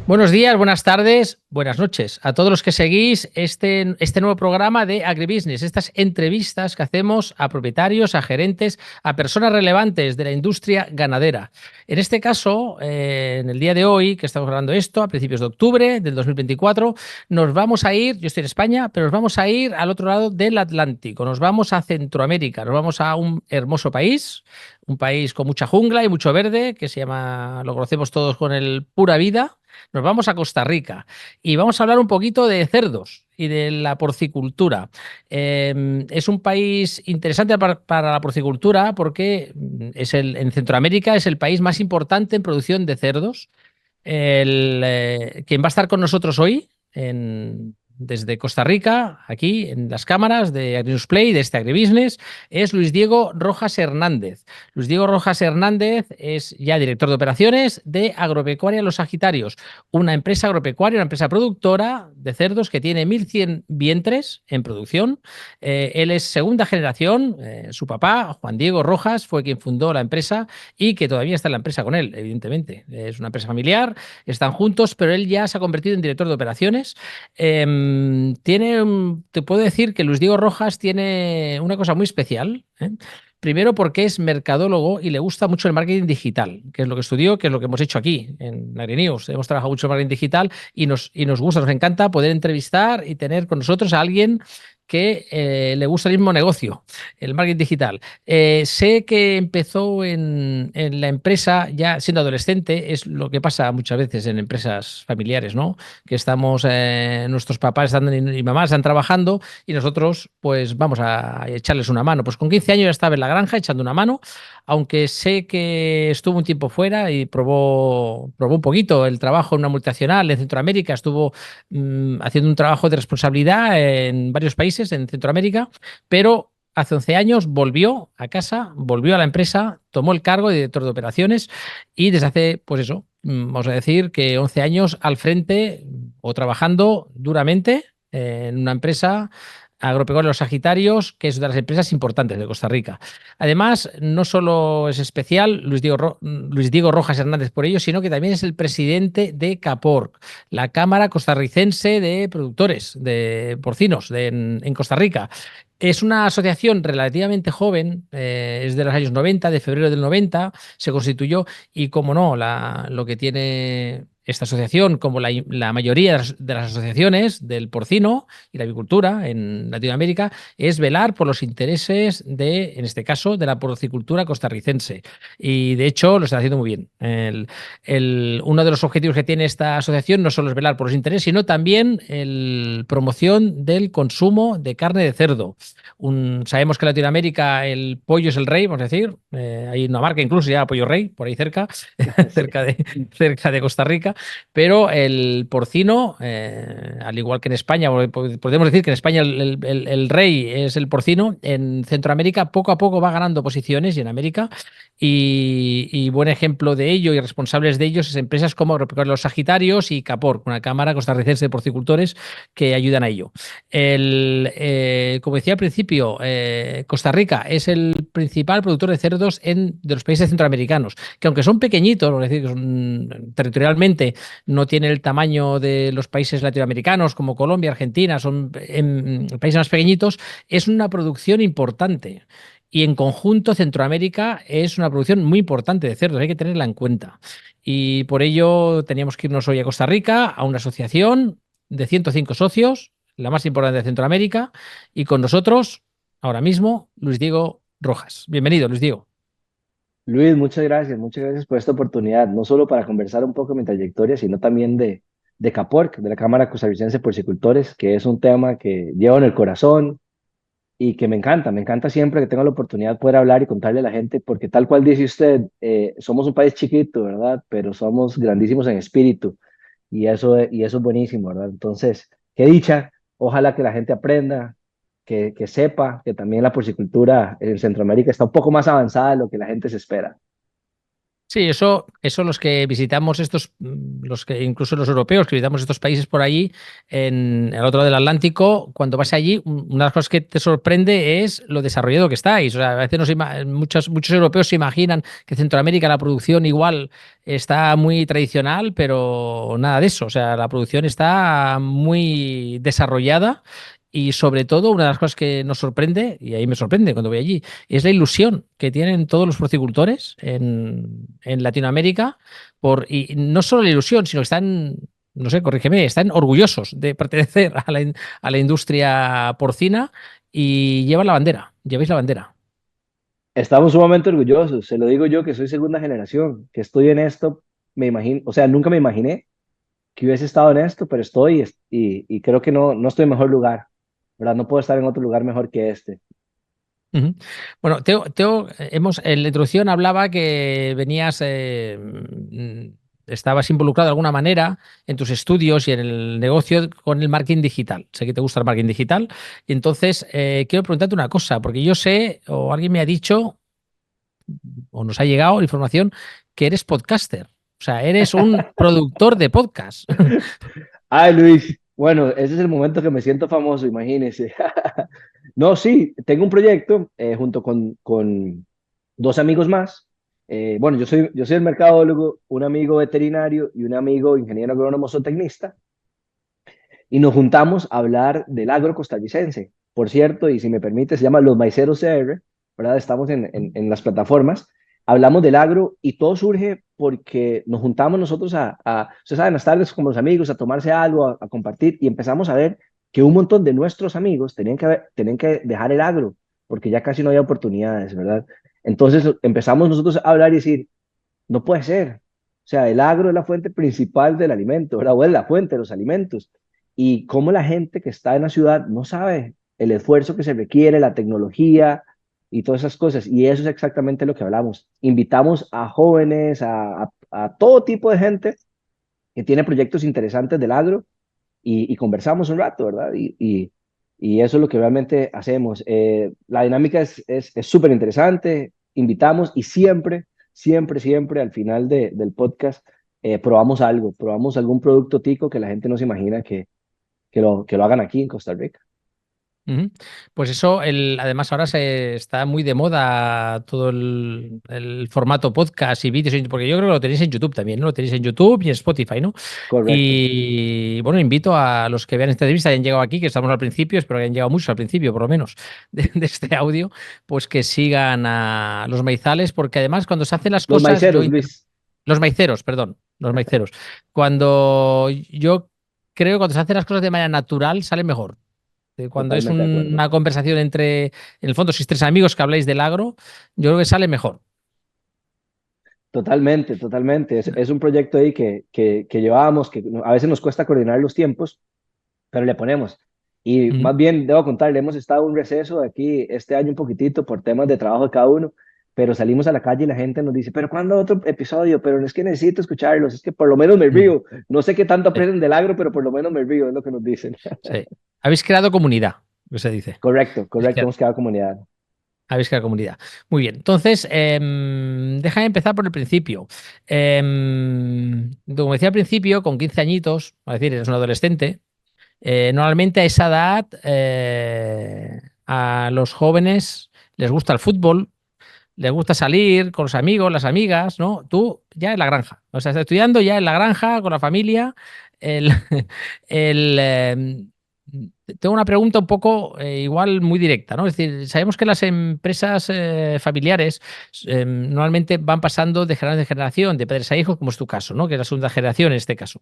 Buenos días, buenas tardes, buenas noches a todos los que seguís este nuevo programa de Agribusiness, estas entrevistas que hacemos a propietarios, a gerentes, a personas relevantes de la industria ganadera. En este caso, en el día de hoy, que estamos grabando esto, a principios de octubre del 2024, nos vamos a ir, yo estoy en España, pero nos vamos a ir al otro lado del Atlántico, nos vamos a Centroamérica, nos vamos a un hermoso país, un país con mucha jungla y mucho verde, que se llama, lo conocemos todos con el Pura Vida. Nos vamos a Costa Rica y vamos a hablar un poquito de cerdos y de la porcicultura. Es un país interesante para la porcicultura porque en Centroamérica es el país más importante en producción de cerdos. Quien va a estar con nosotros hoy desde Costa Rica, aquí en las cámaras de AgriNewsPlay, de este Agribusiness, es Luis Diego Rojas Hernández. Luis Diego Rojas Hernández es ya director de operaciones de Agropecuaria Los Sagitarios, una empresa agropecuaria, una empresa productora de cerdos que tiene 1.100 vientres en producción. Él es segunda generación, su papá, Juan Diego Rojas, fue quien fundó la empresa y que todavía está en la empresa con él, evidentemente. Es una empresa familiar, están juntos, pero él ya se ha convertido en director de operaciones. Te puedo decir que Luis Diego Rojas tiene una cosa muy especial, ¿eh? Primero porque es mercadólogo y le gusta mucho el marketing digital, que es lo que estudió, que es lo que hemos hecho aquí en AgriNews. Hemos trabajado mucho en marketing digital y nos gusta, nos encanta poder entrevistar y tener con nosotros a alguien que le gusta el mismo negocio, el marketing digital. Sé que empezó en la empresa ya siendo adolescente, es lo que pasa muchas veces en empresas familiares, ¿no? Que estamos, nuestros papás y mamás están trabajando y nosotros pues vamos a echarles una mano. Pues con 15 años ya estaba en la granja echando una mano, aunque sé que estuvo un tiempo fuera y probó un poquito el trabajo en una multinacional en Centroamérica, estuvo haciendo un trabajo de responsabilidad en varios países en Centroamérica, pero hace 11 años volvió a casa, volvió a la empresa, tomó el cargo de director de operaciones y desde hace, pues eso, vamos a decir que 11 años al frente o trabajando duramente en una empresa Agropecuaria Los Sagitarios, que es una de las empresas importantes de Costa Rica. Además, no solo es especial Luis Diego Rojas Hernández por ello, sino que también es el presidente de CAPORC, la Cámara Costarricense de Productores de Porcinos en Costa Rica. Es una asociación relativamente joven, es de los años 90, de febrero del 90, se constituyó y, como no, lo que tiene esta asociación, como la mayoría de las asociaciones del porcino y la avicultura en Latinoamérica, es velar por los intereses en este caso, de la porcicultura costarricense. Y de hecho lo está haciendo muy bien. Uno de los objetivos que tiene esta asociación no solo es velar por los intereses, sino también la promoción del consumo de carne de cerdo. Sabemos que en Latinoamérica el pollo es el rey, vamos a decir. Hay una marca incluso se llama Pollo Rey, por ahí cerca, Sí. cerca de Costa Rica. Pero el porcino, al igual que en España, podemos decir que en España el rey es el porcino, en Centroamérica poco a poco va ganando posiciones y en América. Y buen ejemplo de ello y responsables de ellos es empresas como Agropecuaria Los Sagitarios y CAPOR, una cámara costarricense de porcicultores que ayudan a ello. Como decía al principio, Costa Rica es el principal productor de cerdos de los países centroamericanos, que aunque son pequeñitos, es decir, que territorialmente no tienen el tamaño de los países latinoamericanos como Colombia, Argentina, son países más pequeñitos, es una producción importante. Y en conjunto, Centroamérica es una producción muy importante de cerdos, hay que tenerla en cuenta. Y por ello teníamos que irnos hoy a Costa Rica, a una asociación de 105 socios, la más importante de Centroamérica, y con nosotros, ahora mismo, Luis Diego Rojas. Bienvenido, Luis Diego. Luis, muchas gracias por esta oportunidad, no solo para conversar un poco de mi trayectoria, sino también de CAPORC, de la Cámara Costarricense de Porcicultores, que es un tema que llevo en el corazón y que me encanta siempre que tengo la oportunidad de poder hablar y contarle a la gente, porque tal cual dice usted, somos un país chiquito, ¿verdad? Pero somos grandísimos en espíritu y eso es buenísimo, ¿verdad? Entonces, qué dicha, ojalá que la gente aprenda, que sepa que también la porcicultura en Centroamérica está un poco más avanzada de lo que la gente se espera. Sí, eso los que visitamos estos, los que incluso los europeos que visitamos estos países por allí, en el otro lado del Atlántico, cuando vas allí, una de las cosas que te sorprende es lo desarrollado que estáis. O sea, a veces muchos europeos se imaginan que Centroamérica la producción igual está muy tradicional, pero nada de eso. O sea, la producción está muy desarrollada. Y sobre todo, una de las cosas que nos sorprende, y ahí me sorprende cuando voy allí, es la ilusión que tienen todos los porcicultores en Latinoamérica y no solo la ilusión, sino que están, no sé, corrígeme, están orgullosos de pertenecer a la industria porcina y llevan la bandera, lleváis la bandera. Estamos sumamente orgullosos, se lo digo yo que soy segunda generación, que estoy en esto, me imagino, o sea, nunca me imaginé que hubiese estado en esto, pero estoy y creo que no estoy en mejor lugar, ¿verdad? No puedo estar en otro lugar mejor que este. Ujú. Bueno, en la introducción hablaba que venías, estabas involucrado de alguna manera en tus estudios y en el negocio con el marketing digital. Sé que te gusta el marketing digital. Y entonces, quiero preguntarte una cosa, porque yo sé, o alguien me ha dicho, o nos ha llegado información, que eres podcaster. O sea, eres un productor de podcast. Ay, Luis, bueno, ese es el momento que me siento famoso, imagínese. No, sí, tengo un proyecto junto con dos amigos más. Bueno, yo soy el mercadólogo, un amigo veterinario y un amigo ingeniero agrónomo zootecnista, y nos juntamos a hablar del agro costarricense. Por cierto, y si me permite, se llama Los Maiceros CR, ¿verdad? Estamos en las plataformas. Hablamos del agro y todo surge porque nos juntamos nosotros ustedes saben, las tardes con los amigos, a tomarse algo, a compartir, y empezamos a ver que un montón de nuestros amigos tenían que dejar el agro porque ya casi no había oportunidades, ¿verdad? Entonces empezamos nosotros a hablar y decir, no puede ser. O sea, el agro es la fuente principal del alimento, ¿verdad? O es la fuente de los alimentos. Y cómo la gente que está en la ciudad no sabe el esfuerzo que se requiere, la tecnología y todas esas cosas. Y eso es exactamente lo que hablamos. Invitamos a jóvenes, a todo tipo de gente que tiene proyectos interesantes del agro y conversamos un rato, ¿verdad? Y eso es lo que realmente hacemos. La dinámica es súper interesante, invitamos y siempre al final del podcast probamos algún producto tico que la gente no se imagina que lo hagan aquí en Costa Rica. Ujú. Pues eso, además ahora se está muy de moda todo el formato podcast y vídeos, porque yo creo que lo tenéis en YouTube también, ¿no? Lo tenéis en YouTube y en Spotify, ¿no? Correcto. Y bueno, invito a los que vean esta entrevista, hayan llegado aquí, que estamos al principio, espero que hayan llegado mucho al principio, por lo menos, de este audio, pues que sigan a los maizales, porque además cuando se hacen las Los cosas, maiceros, Luis. los maiceros, perdón, los maiceros. Cuando yo creo que cuando se hacen las cosas de manera natural, sale mejor. Cuando es Totalmente de acuerdo. una conversación entre, en el fondo, si tres amigos que habláis del agro, yo creo que sale mejor. Totalmente, totalmente. Es un proyecto ahí que llevábamos, que a veces nos cuesta coordinar los tiempos, pero le ponemos. Y Ujú. más bien, debo contarle, hemos estado en un receso aquí este año un poquitito por temas de trabajo de cada uno, pero salimos a la calle y la gente nos dice, pero ¿cuándo otro episodio? Pero es que necesito escucharlos, es que por lo menos me Mm. río. No sé qué tanto Sí, aprenden del agro, pero por lo menos me río, es lo que nos dicen. sí. Habéis creado comunidad, que se dice. Correcto, Habéis correcto, creado, hemos quedado comunidad. habéis creado comunidad. Muy bien. Entonces, déjame empezar por el principio. Como decía al principio, con 15 añitos, es decir, eres un adolescente, normalmente a esa edad a los jóvenes les gusta el fútbol, les gusta salir con los amigos, las amigas, ¿no? Tú ya en la granja, o sea, estás estudiando ya en la granja con la familia. El, el, tengo una pregunta un poco igual muy directa, ¿no? Es decir, sabemos que las empresas familiares normalmente van pasando de generación en generación, de padres a hijos, como es tu caso, ¿no? Que es la segunda generación en este caso.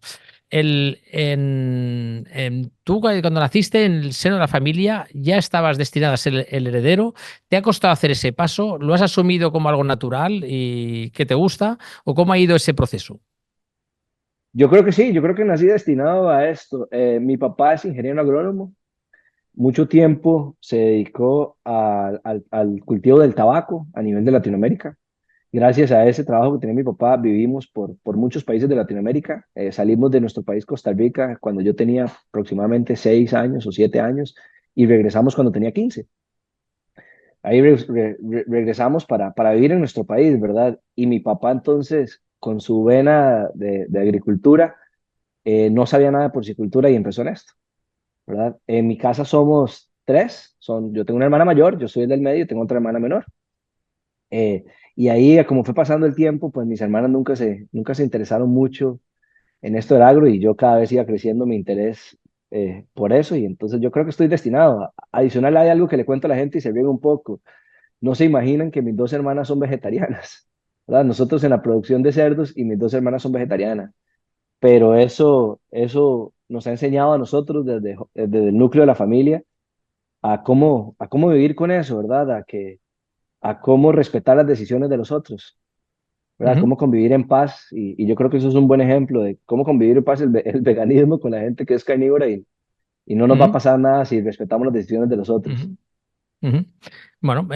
Tú cuando naciste en el seno de la familia ya estabas destinado a ser el heredero. ¿Te ha costado hacer ese paso? ¿Lo has asumido como algo natural y que te gusta? ¿O cómo ha ido ese proceso? Yo creo que sí, yo creo que nací destinado a esto. Mi papá es ingeniero agrónomo, mucho tiempo se dedicó al cultivo del tabaco a nivel de Latinoamérica. Gracias a ese trabajo que tenía mi papá, vivimos por muchos países de Latinoamérica. Salimos de nuestro país, Costa Rica, cuando yo tenía aproximadamente 6 años o 7 años y regresamos cuando tenía 15. ahí regresamos para vivir en nuestro país, ¿verdad? Y mi papá entonces, con su vena de agricultura, no sabía nada de porcicultura y empezó en esto, ¿verdad? En mi casa somos tres, yo tengo una hermana mayor, yo soy el del medio y tengo otra hermana menor. Eh, y ahí, como fue pasando el tiempo, pues mis hermanas nunca se interesaron mucho en esto del agro y yo cada vez iba creciendo mi interés por eso y entonces yo creo que estoy destinado. Adicional hay algo que le cuento a la gente y se ríe un poco. No se imaginan que mis dos hermanas son vegetarianas, ¿verdad? Nosotros en la producción de cerdos y mis dos hermanas son vegetarianas, pero eso nos ha enseñado a nosotros desde el núcleo de la familia a cómo vivir con eso, ¿verdad? A cómo respetar las decisiones de los otros, ¿verdad? Ujú, Cómo convivir en paz y yo creo que eso es un buen ejemplo de cómo convivir en paz el veganismo con la gente que es carnívora y no nos va a ujú, pasar nada si respetamos las decisiones de los otros. ujú. Ujú. Bueno,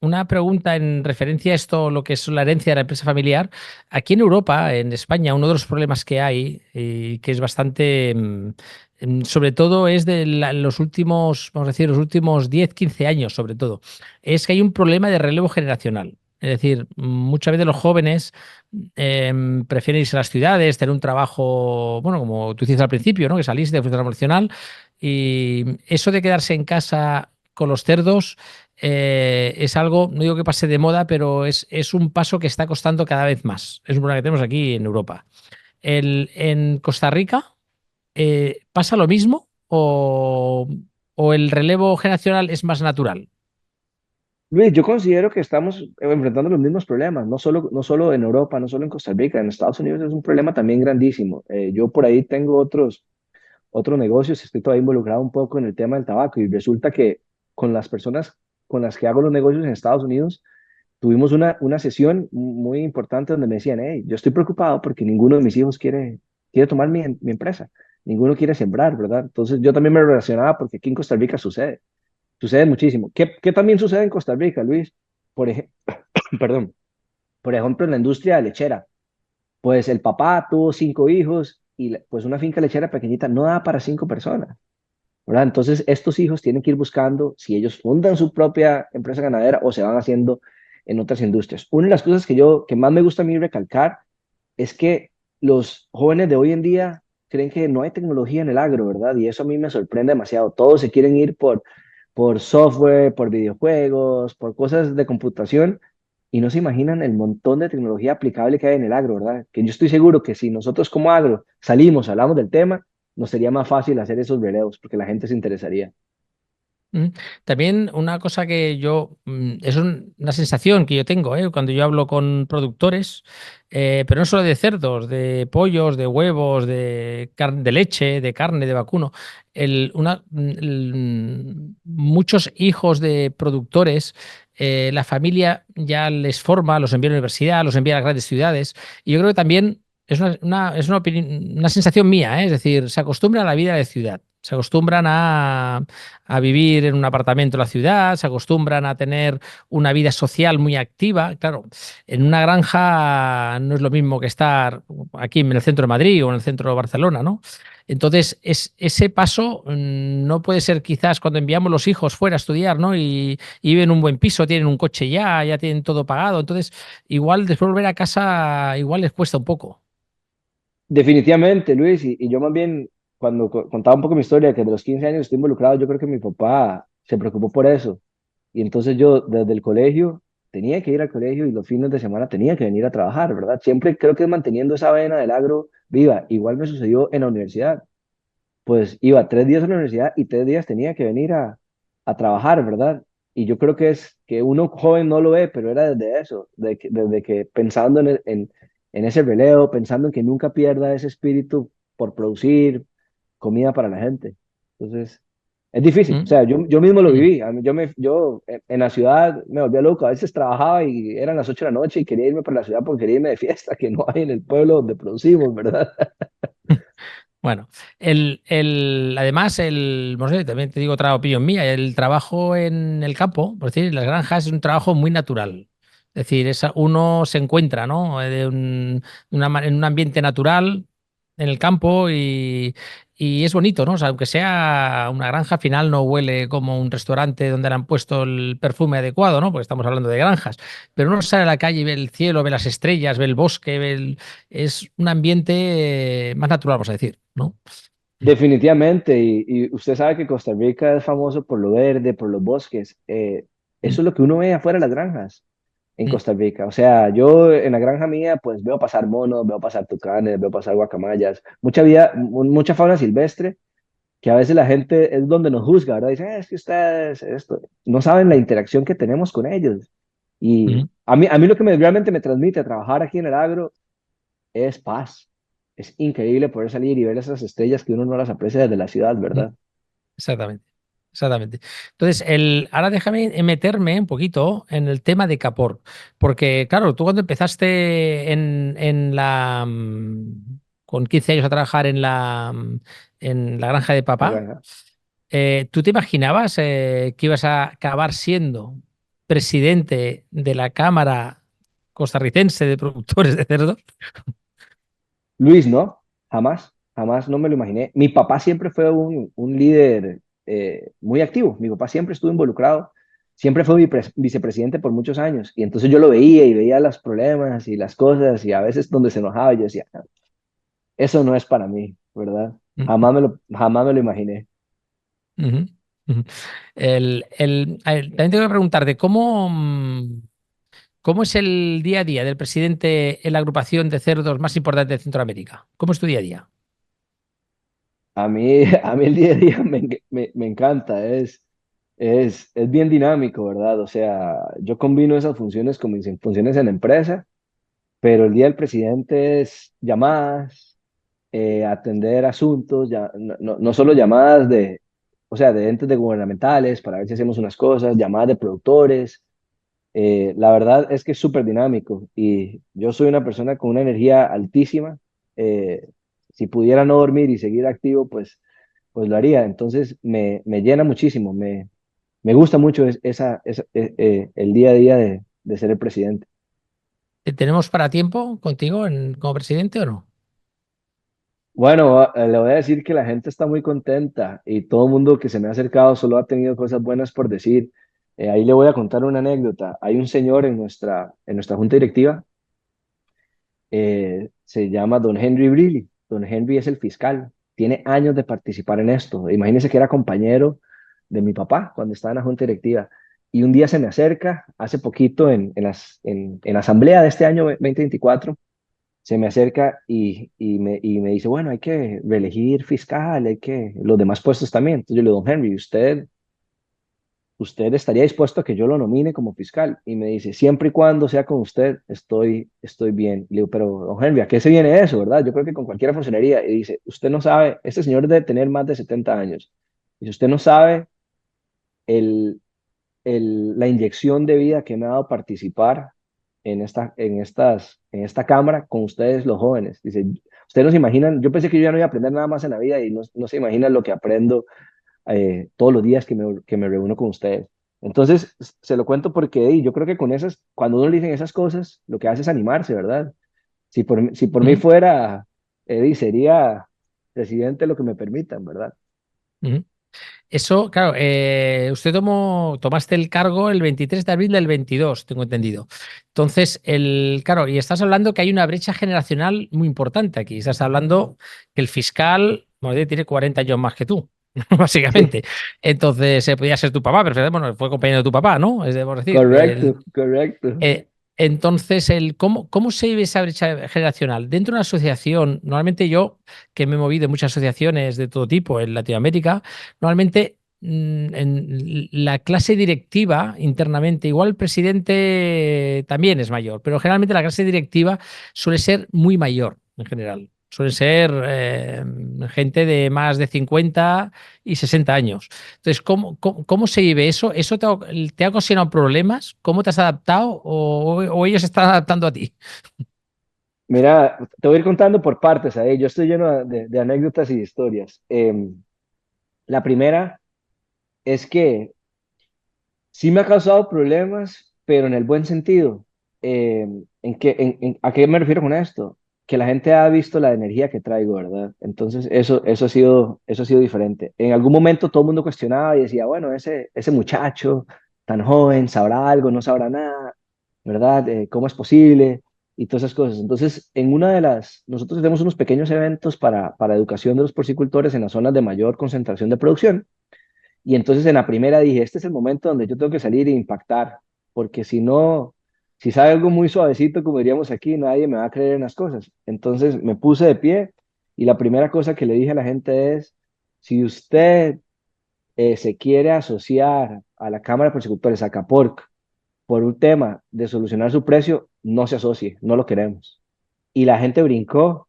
una pregunta en referencia a esto, lo que es la herencia de la empresa familiar. Aquí en Europa, en España, uno de los problemas que hay, y que es bastante, sobre todo es de los últimos, vamos a decir, los últimos 10 15 años, sobre todo, es que hay un problema de relevo generacional. Es decir, muchas veces los jóvenes prefieren irse a las ciudades, tener un trabajo, bueno, como tú dices al principio, ¿no? Que saliste de fruta emocional y eso de quedarse en casa con los cerdos es algo, no digo que pase de moda, pero es un paso que está costando cada vez más. Es un problema que tenemos aquí en Europa. En Costa Rica pasa lo mismo o el relevo generacional es más natural. Luis, yo considero que estamos enfrentando los mismos problemas, no solo en Europa, no solo en Costa Rica, en Estados Unidos es un problema también grandísimo. Yo por ahí tengo otros negocios, estoy todavía involucrado un poco en el tema del tabaco y resulta que con las personas con las que hago los negocios en Estados Unidos, tuvimos una sesión muy importante donde me decían, hey, yo estoy preocupado porque ninguno de mis hijos quiere tomar mi empresa, ninguno quiere sembrar, ¿verdad? Entonces yo también me relacionaba porque aquí en Costa Rica sucede muchísimo. ¿Qué también sucede en Costa Rica, Luis? Por ejemplo, perdón, por ejemplo, en la industria lechera, pues el papá tuvo 5 hijos y pues una finca lechera pequeñita no da para 5 personas, ¿verdad? Entonces estos hijos tienen que ir buscando si ellos fundan su propia empresa ganadera o se van haciendo en otras industrias. Una de las cosas que más me gusta a mí recalcar es que los jóvenes de hoy en día creen que no hay tecnología en el agro, ¿verdad? Y eso a mí me sorprende demasiado. Todos se quieren ir por software, por videojuegos, por cosas de computación y no se imaginan el montón de tecnología aplicable que hay en el agro, ¿verdad? Que yo estoy seguro que si nosotros como agro salimos, hablamos del tema, nos sería más fácil hacer esos relevos porque la gente se interesaría. Mm. También una cosa que es una sensación que yo tengo, cuando yo hablo con productores, pero no solo de cerdos, de pollos, de huevos, de leche, de carne, de vacuno. Muchos hijos de productores, la familia ya les forma, los envía a la universidad, los envía a las grandes ciudades. Y yo creo que también es una sensación mía, es decir, se acostumbran a la vida de ciudad. Se acostumbran a vivir en un apartamento en la ciudad, se acostumbran a tener una vida social muy activa. Claro, en una granja no es lo mismo que estar aquí en el centro de Madrid o en el centro de Barcelona, ¿no? Entonces, ese paso no puede ser quizás cuando enviamos los hijos fuera a estudiar, ¿no? Y viven en un buen piso, tienen un coche ya tienen todo pagado. Entonces, igual después volver a casa, igual les cuesta un poco. Definitivamente, Luis, y yo más bien, cuando contaba un poco mi historia, que de los 15 años estoy involucrado, yo creo que mi papá se preocupó por eso. Y entonces yo desde el colegio tenía que ir al colegio y los fines de semana tenía que venir a trabajar, ¿verdad? Siempre creo que manteniendo esa vena del agro viva. Igual me sucedió en la universidad. Pues iba 3 días a la universidad y 3 días tenía que venir a trabajar, ¿verdad? Y yo creo que es que uno joven no lo ve, pero era desde eso, desde que pensando en ese relevo, pensando en que nunca pierda ese espíritu por producir comida para la gente. Entonces, es difícil. O Mm, sea, yo mismo lo mm. viví. Yo en la ciudad me volvía loco. A veces trabajaba y eran las 8 de la noche y quería irme para la ciudad porque quería irme de fiesta, que no hay en el pueblo donde producimos, ¿verdad? Bueno, además, no sé, también te digo otra opinión mía, el trabajo en el campo, por decir, en las granjas es un trabajo muy natural. Es decir, uno se encuentra, ¿no? En un ambiente natural en el campo y es bonito, ¿no? O sea, aunque sea una granja, al final no huele como un restaurante donde le han puesto el perfume adecuado, ¿no? Porque estamos hablando de granjas. Pero uno sale a la calle y ve el cielo, ve las estrellas, ve el bosque, es un ambiente más natural, vamos a decir, ¿no? Definitivamente, y usted sabe que Costa Rica es famoso por lo verde, por los bosques. Mm, Eso es lo que uno ve afuera de las granjas en mm, Costa Rica. O sea, yo en la granja mía, pues veo pasar monos, veo pasar tucanes, veo pasar guacamayas, mucha vida, mucha fauna silvestre, que a veces la gente es donde nos juzga, ¿verdad? Dicen, es que ustedes, esto, no saben la interacción que tenemos con ellos. Y mm, a mí lo que realmente me transmite trabajar aquí en el agro es paz. Es increíble poder salir y ver esas estrellas que uno no las aprecia desde la ciudad, mm. ¿verdad? Exactamente. Exactamente. Entonces, ahora déjame meterme un poquito en el tema de Capor, porque claro, tú cuando empezaste con 15 años a trabajar en la granja de La papá, granja. ¿tú te imaginabas que ibas a acabar siendo presidente de la Cámara Costarricense de Productores de Cerdos? Luis, no, jamás, jamás no me lo imaginé. Mi papá siempre fue un líder muy activo. Mi papá siempre estuvo involucrado, siempre fue vicepresidente por muchos años. Y entonces yo lo veía y veía los problemas y las cosas y a veces donde se enojaba yo decía, "No, eso no es para mí, ¿verdad? Jamás me lo imaginé. Ujú, ujú. También tengo que preguntarte, ¿cómo es el día a día del presidente en la agrupación de cerdos más importante de Centroamérica? ¿Cómo es tu día a día? A mí el día a día me encanta, es bien dinámico, ¿verdad? O sea, yo combino esas funciones con mis funciones en la empresa, pero el día del presidente es llamadas, atender asuntos, ya, no solo llamadas o sea, de entes gubernamentales para ver si hacemos unas cosas, llamadas de productores. La verdad es que es súper dinámico y yo soy una persona con una energía altísima. Si pudiera no dormir y seguir activo, pues lo haría. Entonces me llena muchísimo, me gusta mucho el día a día de ser el presidente. ¿Tenemos para tiempo contigo como presidente o no? Bueno, le voy a decir que la gente está muy contenta y todo el mundo que se me ha acercado solo ha tenido cosas buenas por decir. Ahí le voy a contar una anécdota. Hay un señor en nuestra junta directiva, se llama Don Henry Brilli. Don Henry es el fiscal, tiene años de participar en esto. Imagínense que era compañero de mi papá cuando estaba en la junta directiva. Y un día se me acerca, hace poquito en la asamblea de este año 2024, se me acerca y me dice, bueno, hay que reelegir fiscal, los demás puestos también. Entonces yo le digo, don Henry, ¿usted estaría dispuesto a que yo lo nomine como fiscal? Y me dice, siempre y cuando sea con usted, estoy bien. Le digo, pero don Henry, ¿a qué se viene eso, verdad? Yo creo que con cualquiera funcionaría. Y dice, usted no sabe, este señor debe tener más de 70 años. Dice, usted no sabe el, la inyección de vida que me ha dado participar en esta cámara con ustedes los jóvenes. Dice, ustedes no se imaginan, yo pensé que yo ya no iba a aprender nada más en la vida y no se imaginan lo que aprendo todos los días que me reúno con ustedes. Entonces, se lo cuento porque yo creo que con cuando uno le dicen esas cosas, lo que hace es animarse, ¿verdad? Si por mí Ujú, fuera, Eddie, sería presidente lo que me permitan, ¿verdad? ujú. Eso, claro, usted tomaste el cargo el 23 de abril del 22, tengo entendido. Entonces, claro, y estás hablando que hay una brecha generacional muy importante aquí. Estás hablando que el fiscal, bueno, tiene 40 años más que tú, Sí, básicamente. Entonces, podía ser tu papá, pero bueno, fue compañero de tu papá, ¿no? Es decir, correcto, correcto. entonces, ¿cómo se vive esa brecha generacional? Dentro de una asociación, normalmente yo, que me he movido en muchas asociaciones de todo tipo en Latinoamérica, normalmente en la clase directiva internamente, igual el presidente también es mayor, pero generalmente la clase directiva suele ser muy mayor en general. Suele ser gente de más de 50 y 60 años. Entonces, ¿cómo se vive eso? ¿Eso te ha ocasionado problemas? ¿Cómo te has adaptado o ellos se están adaptando a ti? Mira, te voy a ir contando por partes ahí. Yo estoy lleno de anécdotas y de historias. La primera es que sí me ha causado problemas, pero en el buen sentido. ¿A qué me refiero con esto? que la gente ha visto la energía que traigo, ¿verdad? Entonces, eso ha sido diferente. En algún momento todo el mundo cuestionaba y decía, bueno, ese muchacho tan joven, ¿sabrá algo? ¿No sabrá nada? ¿Verdad? ¿Cómo es posible? Y todas esas cosas. Entonces, nosotros tenemos unos pequeños eventos para educación de los porcicultores en las zonas de mayor concentración de producción. Y entonces en la primera dije, este es el momento donde yo tengo que salir e impactar, porque si no, si sale algo muy suavecito, como diríamos aquí, nadie me va a creer en las cosas. Entonces me puse de pie y la primera cosa que le dije a la gente es, si usted se quiere asociar a la Cámara de Porcicultores, a CAPORC, por un tema de solucionar su precio, no se asocie, no lo queremos. Y la gente brincó,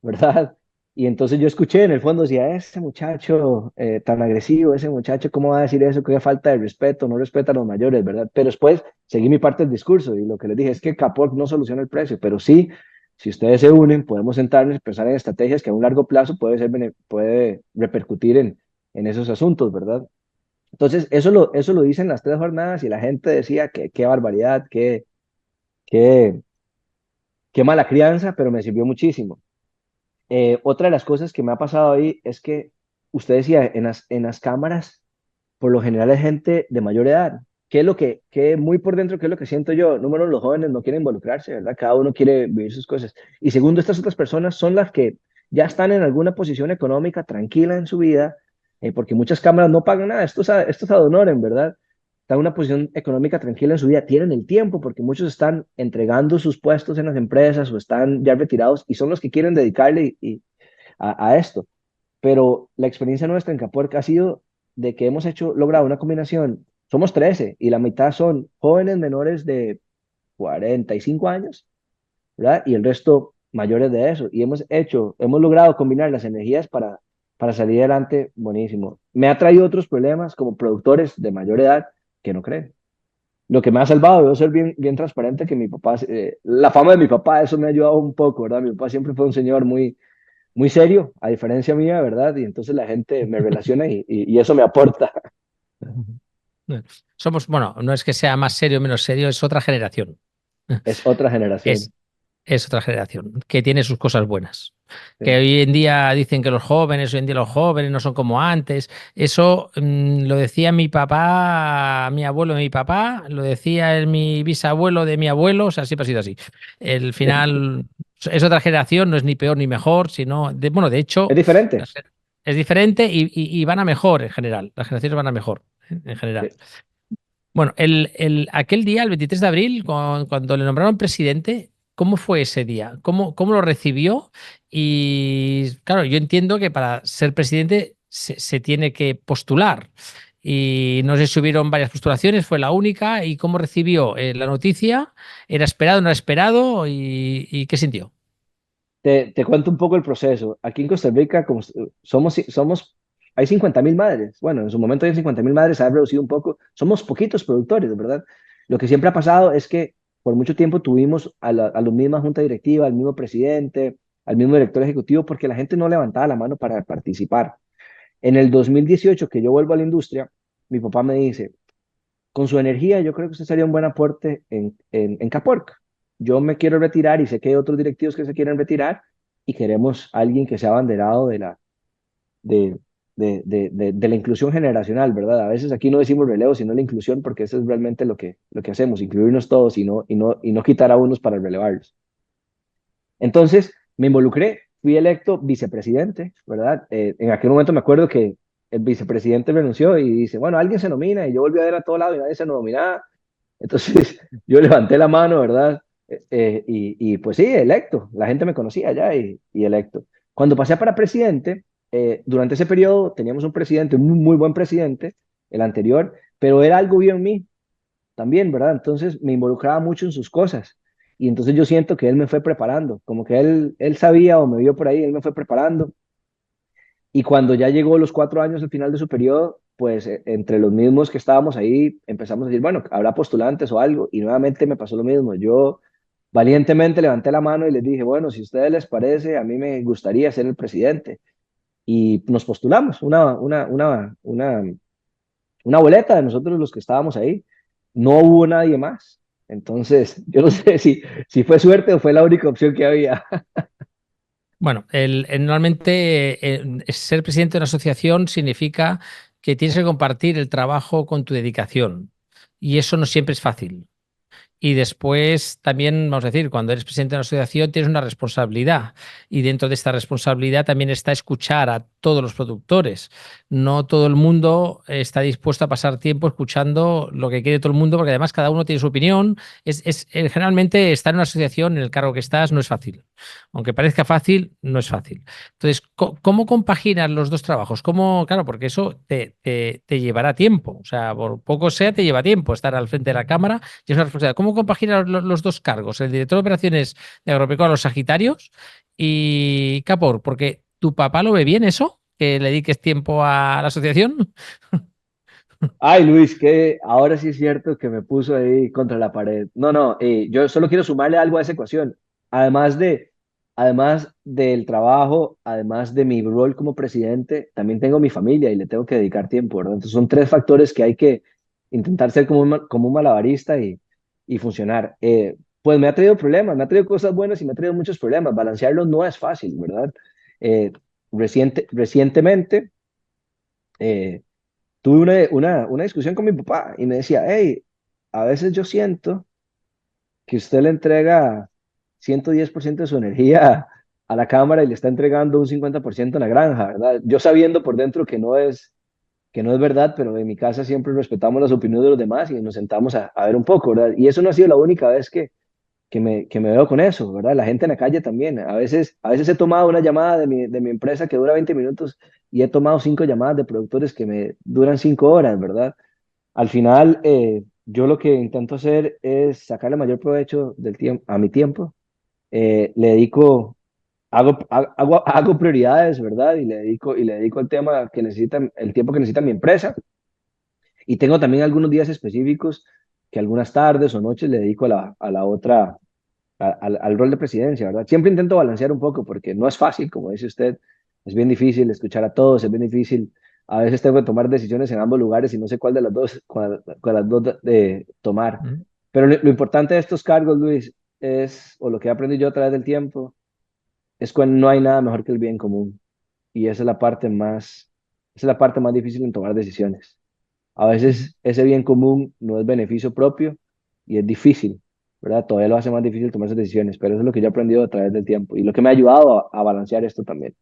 ¿verdad? Y entonces yo escuché en el fondo, decía, ese muchacho tan agresivo, ese muchacho, ¿cómo va a decir eso? Qué falta de respeto, no respeta a los mayores, ¿verdad? Pero después seguí mi parte del discurso y lo que les dije es que Caport no soluciona el precio, pero sí, si ustedes se unen, podemos sentarnos y pensar en estrategias que a un largo plazo puede repercutir en esos asuntos, ¿verdad? Entonces, eso lo dicen las 3 jornadas y la gente decía que qué barbaridad, qué, qué mala crianza, pero me sirvió muchísimo. Otra de las cosas que me ha pasado ahí es que usted decía, en las cámaras, por lo general es gente de mayor edad. ¿Qué es lo que muy por dentro, qué es lo que siento yo? Número uno, los jóvenes no quieren involucrarse, ¿verdad? Cada uno quiere vivir sus cosas. Y segundo, estas otras personas son las que ya están en alguna posición económica tranquila en su vida, porque muchas cámaras no pagan nada. Estos ad honorem, ¿verdad? Están en una posición económica tranquila en su vida, tienen el tiempo, porque muchos están entregando sus puestos en las empresas o están ya retirados y son los que quieren dedicarle a esto. Pero la experiencia nuestra en Capuerca ha sido de que logrado una combinación. Somos 13 y la mitad son jóvenes menores de 45 años, ¿verdad? Y el resto mayores de eso. Y hemos logrado combinar las energías para salir adelante buenísimo. Me ha traído otros problemas como productores de mayor edad que no creen. Lo que me ha salvado, debo ser bien, bien transparente, que mi papá, la fama de mi papá, eso me ha ayudado un poco, ¿verdad? Mi papá siempre fue un señor muy serio, a diferencia mía, ¿verdad? Y entonces la gente me relaciona y eso me aporta. Bueno, bueno, no es que sea más serio o menos serio, es otra generación. Es otra Es, generación. es otra generación que tiene sus cosas buenas. Que Sí. hoy en día dicen que hoy en día los jóvenes no son como antes. Eso lo decía mi papá, mi abuelo de mi papá, lo decía mi bisabuelo de mi abuelo, o sea, siempre ha sido así. El final es otra generación, no es ni peor ni mejor, sino, bueno, de Es hecho, diferente. es diferente y van a mejor en general. Las generaciones van a mejor en general. Sí. Bueno, aquel día, el 23 de abril, cuando le nombraron presidente, ¿cómo fue ese día? ¿Cómo lo recibió? Y claro, yo entiendo que para ser presidente se tiene que postular. Y no sé si hubieron varias postulaciones, fue la única. ¿Y cómo recibió la noticia? ¿Era esperado, no era esperado? ¿Y qué sintió? Te cuento un poco el proceso. Aquí en Costa Rica, como hay 50.000 madres. Bueno, en su momento hay 50.000 madres, se ha reducido un poco. Somos poquitos productores, ¿verdad? Lo que siempre ha pasado es que por mucho tiempo tuvimos a la misma junta directiva, al mismo presidente, al mismo director ejecutivo, porque la gente no levantaba la mano para participar. En el 2018, que yo vuelvo a la industria, mi papá me dice, con su energía, yo creo que usted sería un buen aporte en Caporc. Yo me quiero retirar y sé que hay otros directivos que se quieren retirar y queremos alguien que sea abanderado de, de la inclusión generacional, ¿verdad? A veces aquí no decimos relevo, sino la inclusión, porque eso es realmente lo que hacemos, incluirnos todos y no quitar a unos para relevarlos. Entonces, me involucré, fui electo vicepresidente, ¿verdad? En aquel momento me acuerdo que el vicepresidente renunció y dice, bueno, alguien se nomina y yo volví a ver a todo lado y nadie se nominaba. Entonces, yo levanté la mano, ¿verdad? Y pues sí, electo. La gente me conocía ya y electo. Cuando pasé para presidente, durante ese periodo teníamos un presidente, un muy buen presidente, el anterior, pero era algo bien en mí también, ¿verdad? Entonces me involucraba mucho en sus cosas. Y entonces yo siento que él me fue preparando, como que él sabía o me vio por ahí, él me fue preparando. Y cuando ya llegó los 4 años al final de su periodo, pues entre los mismos que estábamos ahí empezamos a decir, bueno, habrá postulantes o algo. Y nuevamente me pasó lo mismo. Yo valientemente levanté la mano y les dije, bueno, si a ustedes les parece, a mí me gustaría ser el presidente. Y nos postulamos, una boleta de nosotros los que estábamos ahí. No hubo nadie más. Entonces, yo no sé si fue suerte o fue la única opción que había. Bueno, normalmente ser presidente de una asociación significa que tienes que compartir el trabajo con tu dedicación y eso no siempre es fácil. Y después también, vamos a decir, cuando eres presidente de una asociación tienes una responsabilidad y dentro de esta responsabilidad también está escuchar a todos los productores. No todo el mundo está dispuesto a pasar tiempo escuchando lo que quiere todo el mundo porque además cada uno tiene su opinión. Generalmente estar en una asociación, en el cargo que estás, no es fácil. Aunque parezca fácil, no es fácil. Entonces, ¿cómo compaginas los dos trabajos? ¿Cómo? Claro, porque eso te llevará tiempo. O sea, por poco sea, te lleva tiempo estar al frente de la cámara y es una responsabilidad. ¿Cómo compaginas los dos cargos? El director de operaciones de Agropecuaria Los Sagitarios y Capor, porque tu papá lo ve bien eso, que le dediques tiempo a la asociación. Ay, Luis, que ahora sí es cierto que me puso ahí contra la pared. No, no, yo solo quiero sumarle algo a esa ecuación. Además de, además del trabajo, además de mi rol como presidente, también tengo mi familia y le tengo que dedicar tiempo, ¿verdad? Entonces son tres factores que hay que intentar ser como un malabarista y funcionar. Pues me ha traído problemas, me ha traído cosas buenas y me ha traído muchos problemas. Balancearlo no es fácil, ¿verdad? Eh, recientemente, eh, tuve una discusión con mi papá y me decía, hey, a veces yo siento que usted le entrega 110% de su energía a la cámara y le está entregando un 50% a la granja, ¿verdad? Yo sabiendo por dentro que no es verdad, pero en mi casa siempre respetamos las opiniones de los demás y nos sentamos a ver un poco, ¿verdad? Y eso no ha sido la única vez que me veo con eso, ¿verdad? La gente en la calle también. A veces he tomado una llamada de mi empresa que dura 20 minutos y he tomado 5 llamadas de productores que me duran 5 horas, ¿verdad? Al final, yo lo que intento hacer es sacarle mayor provecho del tiempo, a mi tiempo. Le dedico, hago prioridades, ¿verdad? Y le dedico el tema que necesita, el tiempo que necesita mi empresa. Y tengo también algunos días específicos que algunas tardes o noches le dedico a la otra, al rol de presidencia, ¿verdad? Siempre intento balancear un poco porque no es fácil, como dice usted, es bien difícil escuchar a todos, es bien difícil. A veces tengo que tomar decisiones en ambos lugares y no sé cuál de las dos, cuál las dos de tomar. Mm, Pero lo importante de estos cargos, Luis, es, o lo que he aprendido yo a través del tiempo, es cuando no hay nada mejor que el bien común. Y esa es la parte más difícil en tomar decisiones. A mm, veces ese bien común no es beneficio propio y es difícil, ¿verdad? Todavía lo hace más difícil tomar esas decisiones, pero eso es lo que yo he aprendido a través del tiempo y lo que me ha ayudado a balancear esto también.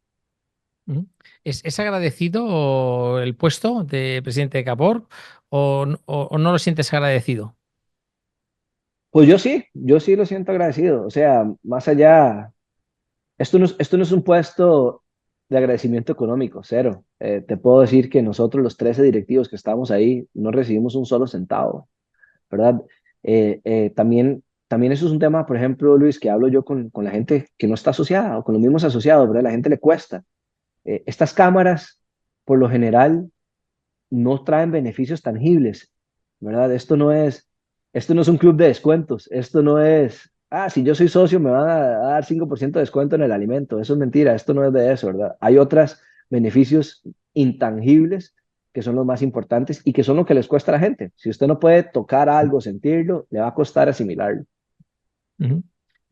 mm. ¿Es agradecido el puesto de presidente de Capor o no lo sientes agradecido? Pues yo sí lo siento agradecido. O sea, más allá, esto no es un puesto de agradecimiento económico, cero. Te puedo decir que nosotros, los 13 directivos que estamos ahí, no recibimos un solo centavo, ¿verdad? También eso es un tema, por ejemplo, Luis, que hablo yo con la gente que no está asociada o con los mismos asociados, ¿verdad? La gente le cuesta. Estas cámaras, por lo general, no traen beneficios tangibles, ¿verdad? Esto no es un club de descuentos, esto no es, si yo soy socio me van a dar 5% de descuento en el alimento, eso es mentira, esto no es de eso, ¿verdad? Hay otros beneficios intangibles que son los más importantes y que son lo que les cuesta a la gente. Si usted no puede tocar algo, sentirlo, le va a costar asimilarlo. Ujú.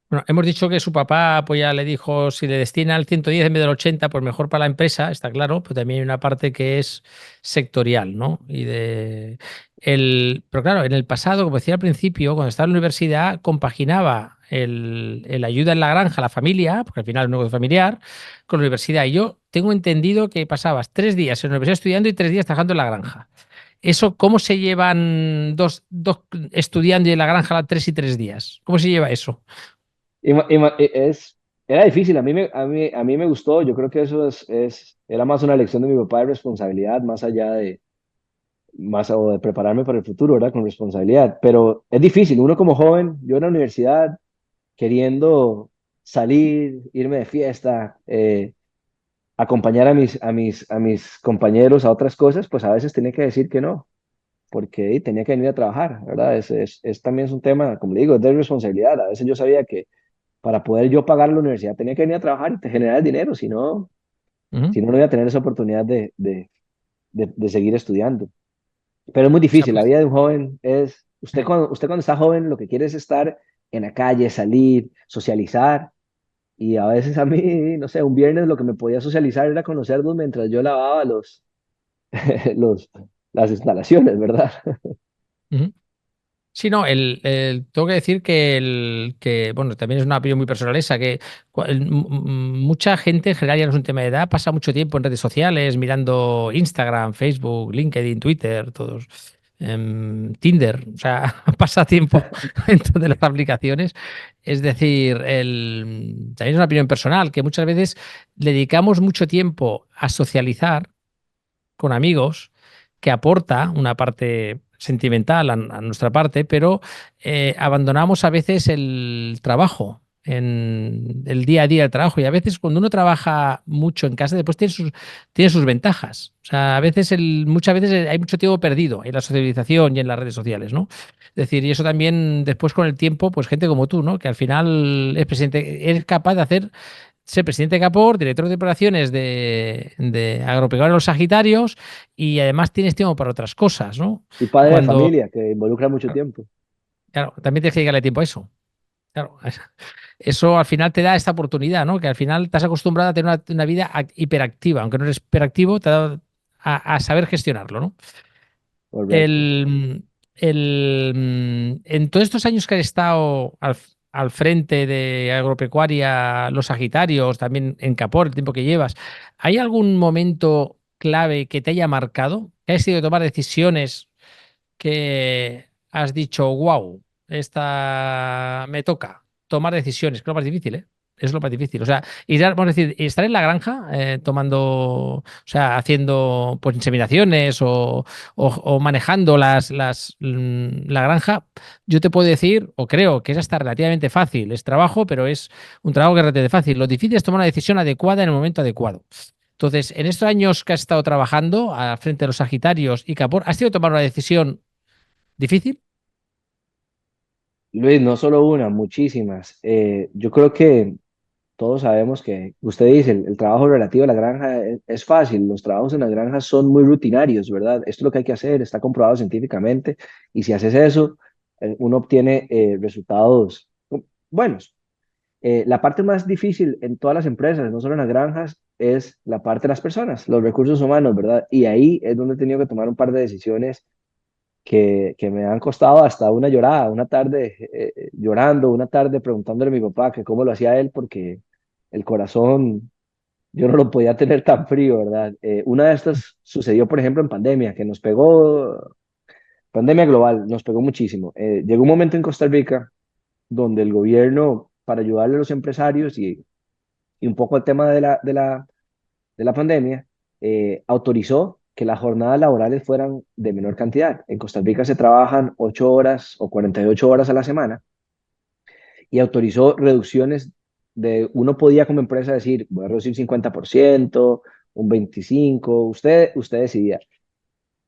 Bueno, hemos dicho que su papá pues ya le dijo si le destina el 110 en vez del 80, pues mejor para la empresa, está claro, pero también hay una parte que es sectorial, ¿no? Pero claro, en el pasado, como decía al principio, cuando estaba en la universidad, compaginaba el ayuda en la granja a la familia, porque al final es un negocio familiar, con la universidad. Y yo tengo entendido que pasabas 3 días en la universidad estudiando y 3 días trabajando en la granja. ¿Eso cómo se llevan dos estudiando y en la granja 3 y 3 días? ¿Cómo se lleva eso? Era difícil, a mí me gustó, yo creo que era más una lección de mi papá de responsabilidad, más allá de, más o de prepararme para el futuro, ¿verdad? Con responsabilidad, pero es difícil, uno como joven, yo en la universidad queriendo salir, irme de fiesta, acompañar a mis compañeros a otras cosas, pues a veces tenía que decir que no, porque tenía que venir a trabajar, ¿verdad? También es un tema, como le digo, es de responsabilidad. A veces yo sabía que para poder yo pagar la universidad tenía que venir a trabajar y te generar el dinero, Ujú. si no, no iba a tener esa oportunidad de seguir estudiando. Pero es muy O sea, difícil, la pues, vida de un joven es, usted cuando está joven lo que quiere es estar en la calle, salir, socializar, Y a veces a mí, no sé, un viernes lo que me podía socializar era con los cerdos mientras yo lavaba los, las instalaciones, ¿verdad? Ujú. Sí, no, tengo que decir bueno, también es una opinión muy personal esa, que mucha gente, en general ya no es un tema de edad, pasa mucho tiempo en redes sociales, mirando Instagram, Facebook, LinkedIn, Twitter, todos, Tinder, o sea, pasa tiempo dentro de las aplicaciones. Es decir, también es una opinión personal, que muchas veces dedicamos mucho tiempo a socializar con amigos, que aporta una parte sentimental a nuestra parte, pero abandonamos a veces el trabajo, en el día a día del trabajo. Y a veces cuando uno trabaja mucho en casa, después tiene sus ventajas. O sea, a veces muchas veces hay mucho tiempo perdido en la socialización y en las redes sociales, ¿no? Es decir, y eso también después con el tiempo, pues gente como tú, ¿no? Que al final es presidente, eres capaz de hacer ser presidente de Capor, director de operaciones de Agropecuaria Los Sagitarios y además tienes tiempo para otras cosas, ¿no? Y padre de Cuando, familia, que involucra mucho tiempo. claro, también tienes que dedicarle tiempo a eso. Claro, eso al final te da esta oportunidad, ¿no? Que al final estás acostumbrado a tener una vida hiperactiva, aunque no eres hiperactivo, te da a saber gestionarlo, ¿no? Correcto. En todos estos años que has estado al frente de Agropecuaria Los Sagitarios, también en Capor, el tiempo que llevas, ¿hay algún momento clave que te haya marcado? ¿Que hayas tenido que tomar decisiones que has dicho, wow, esta me toca tomar decisiones? Que es lo más difícil, ¿eh? Es lo más difícil. O sea, vamos a decir, estar en la granja tomando, o sea, haciendo pues inseminaciones o manejando la granja, yo te puedo decir, o creo que es hasta relativamente fácil. Es trabajo, pero es un trabajo que es relativamente fácil. Lo difícil es tomar una decisión adecuada en el momento adecuado. Entonces, en estos años que has estado trabajando al frente de los Sagitarios y Capor, ¿has tenido que tomar una decisión difícil? Luis, no solo una, muchísimas. Yo creo que todos sabemos que usted dice, el trabajo relativo a la granja es fácil, los trabajos en las granjas son muy rutinarios, ¿verdad? Esto es lo que hay que hacer, está comprobado científicamente, y si haces eso, uno obtiene resultados buenos. La parte más difícil en todas las empresas, no solo en las granjas, es la parte de las personas, los recursos humanos, ¿verdad? Y ahí es donde he tenido que tomar un par de decisiones que me han costado hasta una llorada, una tarde llorando, una tarde preguntándole a mi papá que cómo lo hacía él, porque el corazón yo no lo podía tener tan frío, ¿verdad? Una de estas sucedió, por ejemplo, en pandemia, que nos pegó, pandemia global, nos pegó muchísimo. Llegó un momento en Costa Rica donde el gobierno, para ayudarle a los empresarios y un poco al tema de la pandemia, autorizó que las jornadas laborales fueran de menor cantidad. En Costa Rica se trabajan 8 horas o 48 horas a la semana y autorizó reducciones uno podía como empresa decir, voy a reducir 50%, un 25%, usted decidía.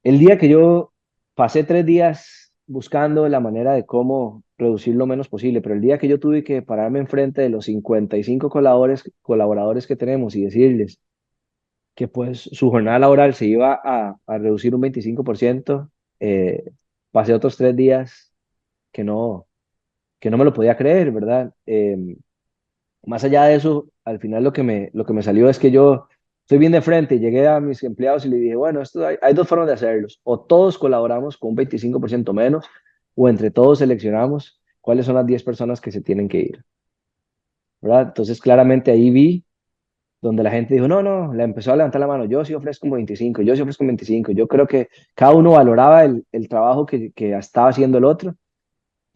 El día que yo pasé 3 días buscando la manera de cómo reducir lo menos posible, pero el día que yo tuve que pararme enfrente de los 55 colaboradores que tenemos y decirles que pues su jornada laboral se iba a reducir un 25%, eh, pasé otros 3 días que que no me lo podía creer, ¿verdad? Más allá de eso, al final lo que me salió es que yo estoy bien de frente y llegué a mis empleados y le dije, bueno, esto hay dos formas de hacerlos, o todos colaboramos con un 25% menos, o entre todos seleccionamos cuáles son las 10 personas que se tienen que ir, ¿verdad? Entonces claramente ahí vi donde la gente dijo, no, no, la empezó a levantar la mano, yo sí ofrezco un 25, yo sí ofrezco un 25, yo creo que cada uno valoraba el trabajo que estaba haciendo el otro,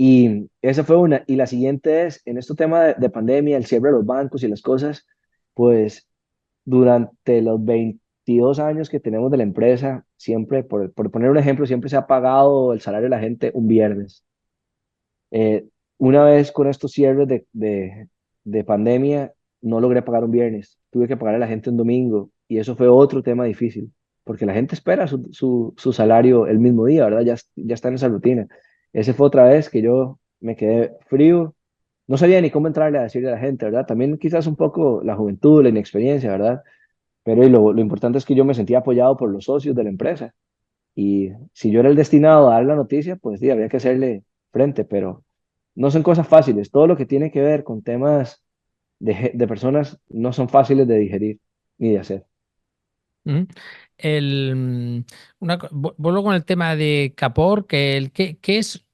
y esa fue una, y la siguiente es, en este tema de pandemia, el cierre de los bancos y las cosas, pues durante los 22 años que tenemos de la empresa, siempre, por poner un ejemplo, siempre se ha pagado el salario de la gente un viernes. Eh, una vez con estos cierres de pandemia, no logré pagar un viernes. Tuve que pagar a la gente un domingo y eso fue otro tema difícil, porque la gente espera su salario el mismo día, ¿verdad? Ya está en esa rutina. Ese fue otra vez que yo me quedé frío. No sabía ni cómo entrarle a decirle a la gente, ¿verdad? También quizás un poco la juventud, la inexperiencia, ¿verdad? Pero y lo importante es que yo me sentía apoyado por los socios de la empresa. Y si yo era el destinado a dar la noticia, pues sí, habría que hacerle frente, pero no son cosas fáciles. Todo lo que tiene que ver con temas de personas no son fáciles de digerir ni de hacer. Ujú. Vuelvo con el tema de Capork, ¿qué es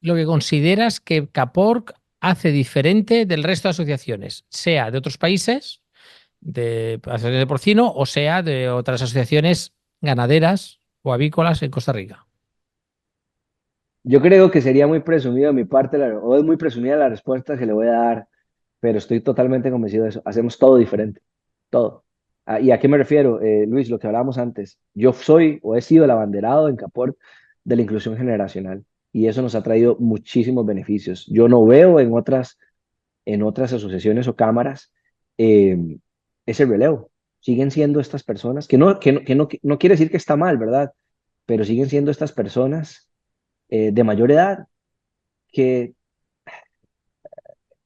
lo que consideras que Capork hace diferente del resto de asociaciones, sea de otros países, de asociaciones de porcino, o sea de otras asociaciones ganaderas o avícolas en Costa Rica? Yo creo que sería muy presumido de mi parte, o es muy presumida la respuesta que le voy a dar, pero estoy totalmente convencido de eso. Hacemos todo diferente, todo. ¿Y a qué me refiero, Luis? Lo que hablábamos antes. Yo soy o he sido el abanderado en Caport de la inclusión generacional y eso nos ha traído muchísimos beneficios. Yo no veo en otras asociaciones o cámaras eh, ese relevo. Siguen siendo estas personas, que no quiere decir que está mal, ¿verdad? Pero siguen siendo estas personas de mayor edad que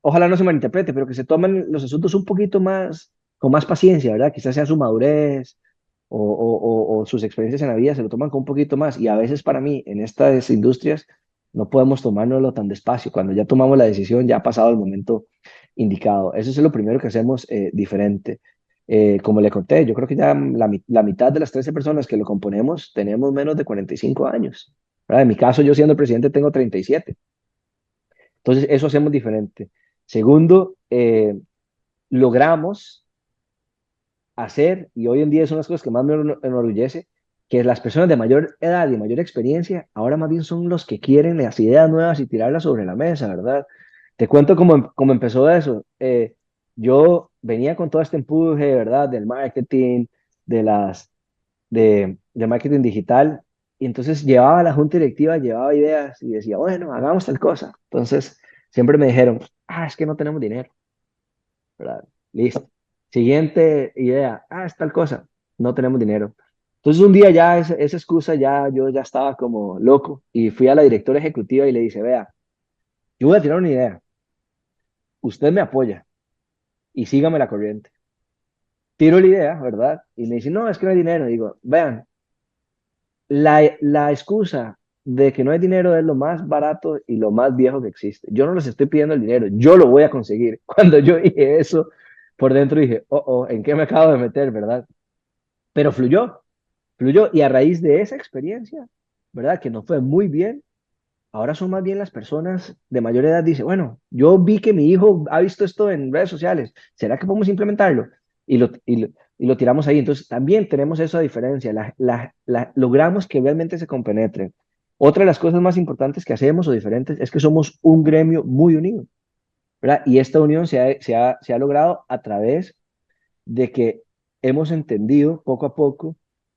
ojalá no se malinterprete, pero que se tomen los asuntos un poquito más, con más paciencia, ¿verdad? Quizás sea su madurez o sus experiencias en la vida se lo toman con un poquito más. Y a veces para mí, en estas industrias, no podemos tomárnoslo tan despacio. Cuando ya tomamos la decisión, ya ha pasado el momento indicado. Eso es lo primero que hacemos diferente. Como le conté, yo creo que ya la mitad de las 13 personas que lo componemos tenemos menos de 45 años. ¿Verdad? En mi caso, yo siendo presidente tengo 37. Entonces, eso hacemos diferente. Segundo, logramos hacer, y hoy en día son las cosas que más me enorgullece, que las personas de mayor edad y mayor experiencia ahora más bien son los que quieren las ideas nuevas y tirarlas sobre la mesa, ¿verdad? Te cuento cómo empezó eso. Yo venía con todo este empuje, ¿verdad? Del marketing, de de marketing digital, y entonces llevaba a la junta directiva, llevaba ideas y decía, bueno, hagamos tal cosa. Entonces, siempre me dijeron, es que no tenemos dinero. ¿Verdad? Listo. Siguiente idea, es tal cosa, no tenemos dinero. Entonces un día ya esa excusa ya yo ya estaba como loco y fui a la directora ejecutiva y le dije, vea, yo voy a tirar una idea, usted me apoya y sígame la corriente. Tiro la idea, ¿verdad? Y me dice, no, es que no hay dinero. Digo, vean, la excusa de que no hay dinero es lo más barato y lo más viejo que existe. Yo no les estoy pidiendo el dinero, yo lo voy a conseguir. Cuando yo dije eso, por dentro dije, ¿en qué me acabo de meter, verdad? Pero fluyó y a raíz de esa experiencia, ¿verdad? Que nos fue muy bien, ahora son más bien las personas de mayor edad, dice, bueno, yo vi que mi hijo ha visto esto en redes sociales, ¿será que podemos implementarlo? Y lo tiramos ahí. Entonces, también tenemos esa diferencia, logramos que realmente se compenetren. Otra de las cosas más importantes que hacemos o diferentes es que somos un gremio muy unido, ¿verdad? Y esta unión se ha logrado a través de que hemos entendido poco a poco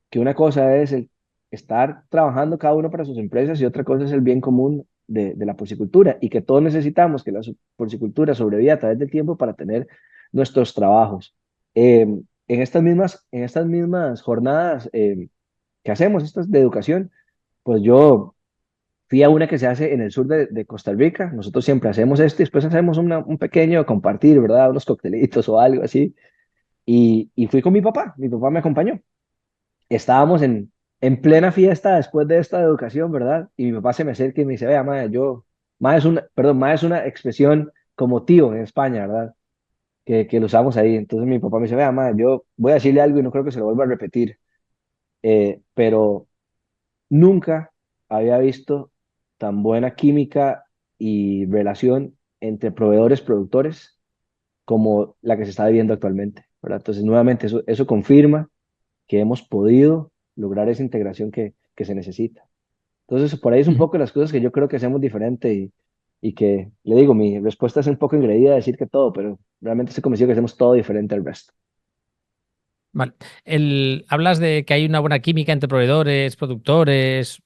que una cosa es el estar trabajando cada uno para sus empresas y otra cosa es el bien común de la porcicultura y que todos necesitamos que la porcicultura sobreviva a través del tiempo para tener nuestros trabajos. En estas mismas jornadas que hacemos, estas de educación, pues yo fui a una que se hace en el sur de Costa Rica. Nosotros siempre hacemos esto y después hacemos un pequeño compartir, ¿verdad? Unos coctelitos o algo así. Y fui con mi papá me acompañó. Estábamos en plena fiesta después de esta educación, ¿verdad? Y mi papá se me acerca y me dice, vea, ma es ma es una expresión como tío en España, ¿verdad? Que lo usamos ahí. Entonces mi papá me dice, vea, ma, yo voy a decirle algo y no creo que se lo vuelva a repetir, pero nunca había visto tan buena química y relación entre proveedores, productores, como la que se está viviendo actualmente, ¿verdad? Entonces, nuevamente, eso confirma que hemos podido lograr esa integración que se necesita. Entonces, por ahí es un Ujú. poco las cosas que yo creo que hacemos diferente y que, le digo, mi respuesta es un poco engreída a decir que todo, pero realmente estoy convencido que hacemos todo diferente al resto. Vale. Hablas de que hay una buena química entre proveedores, productores,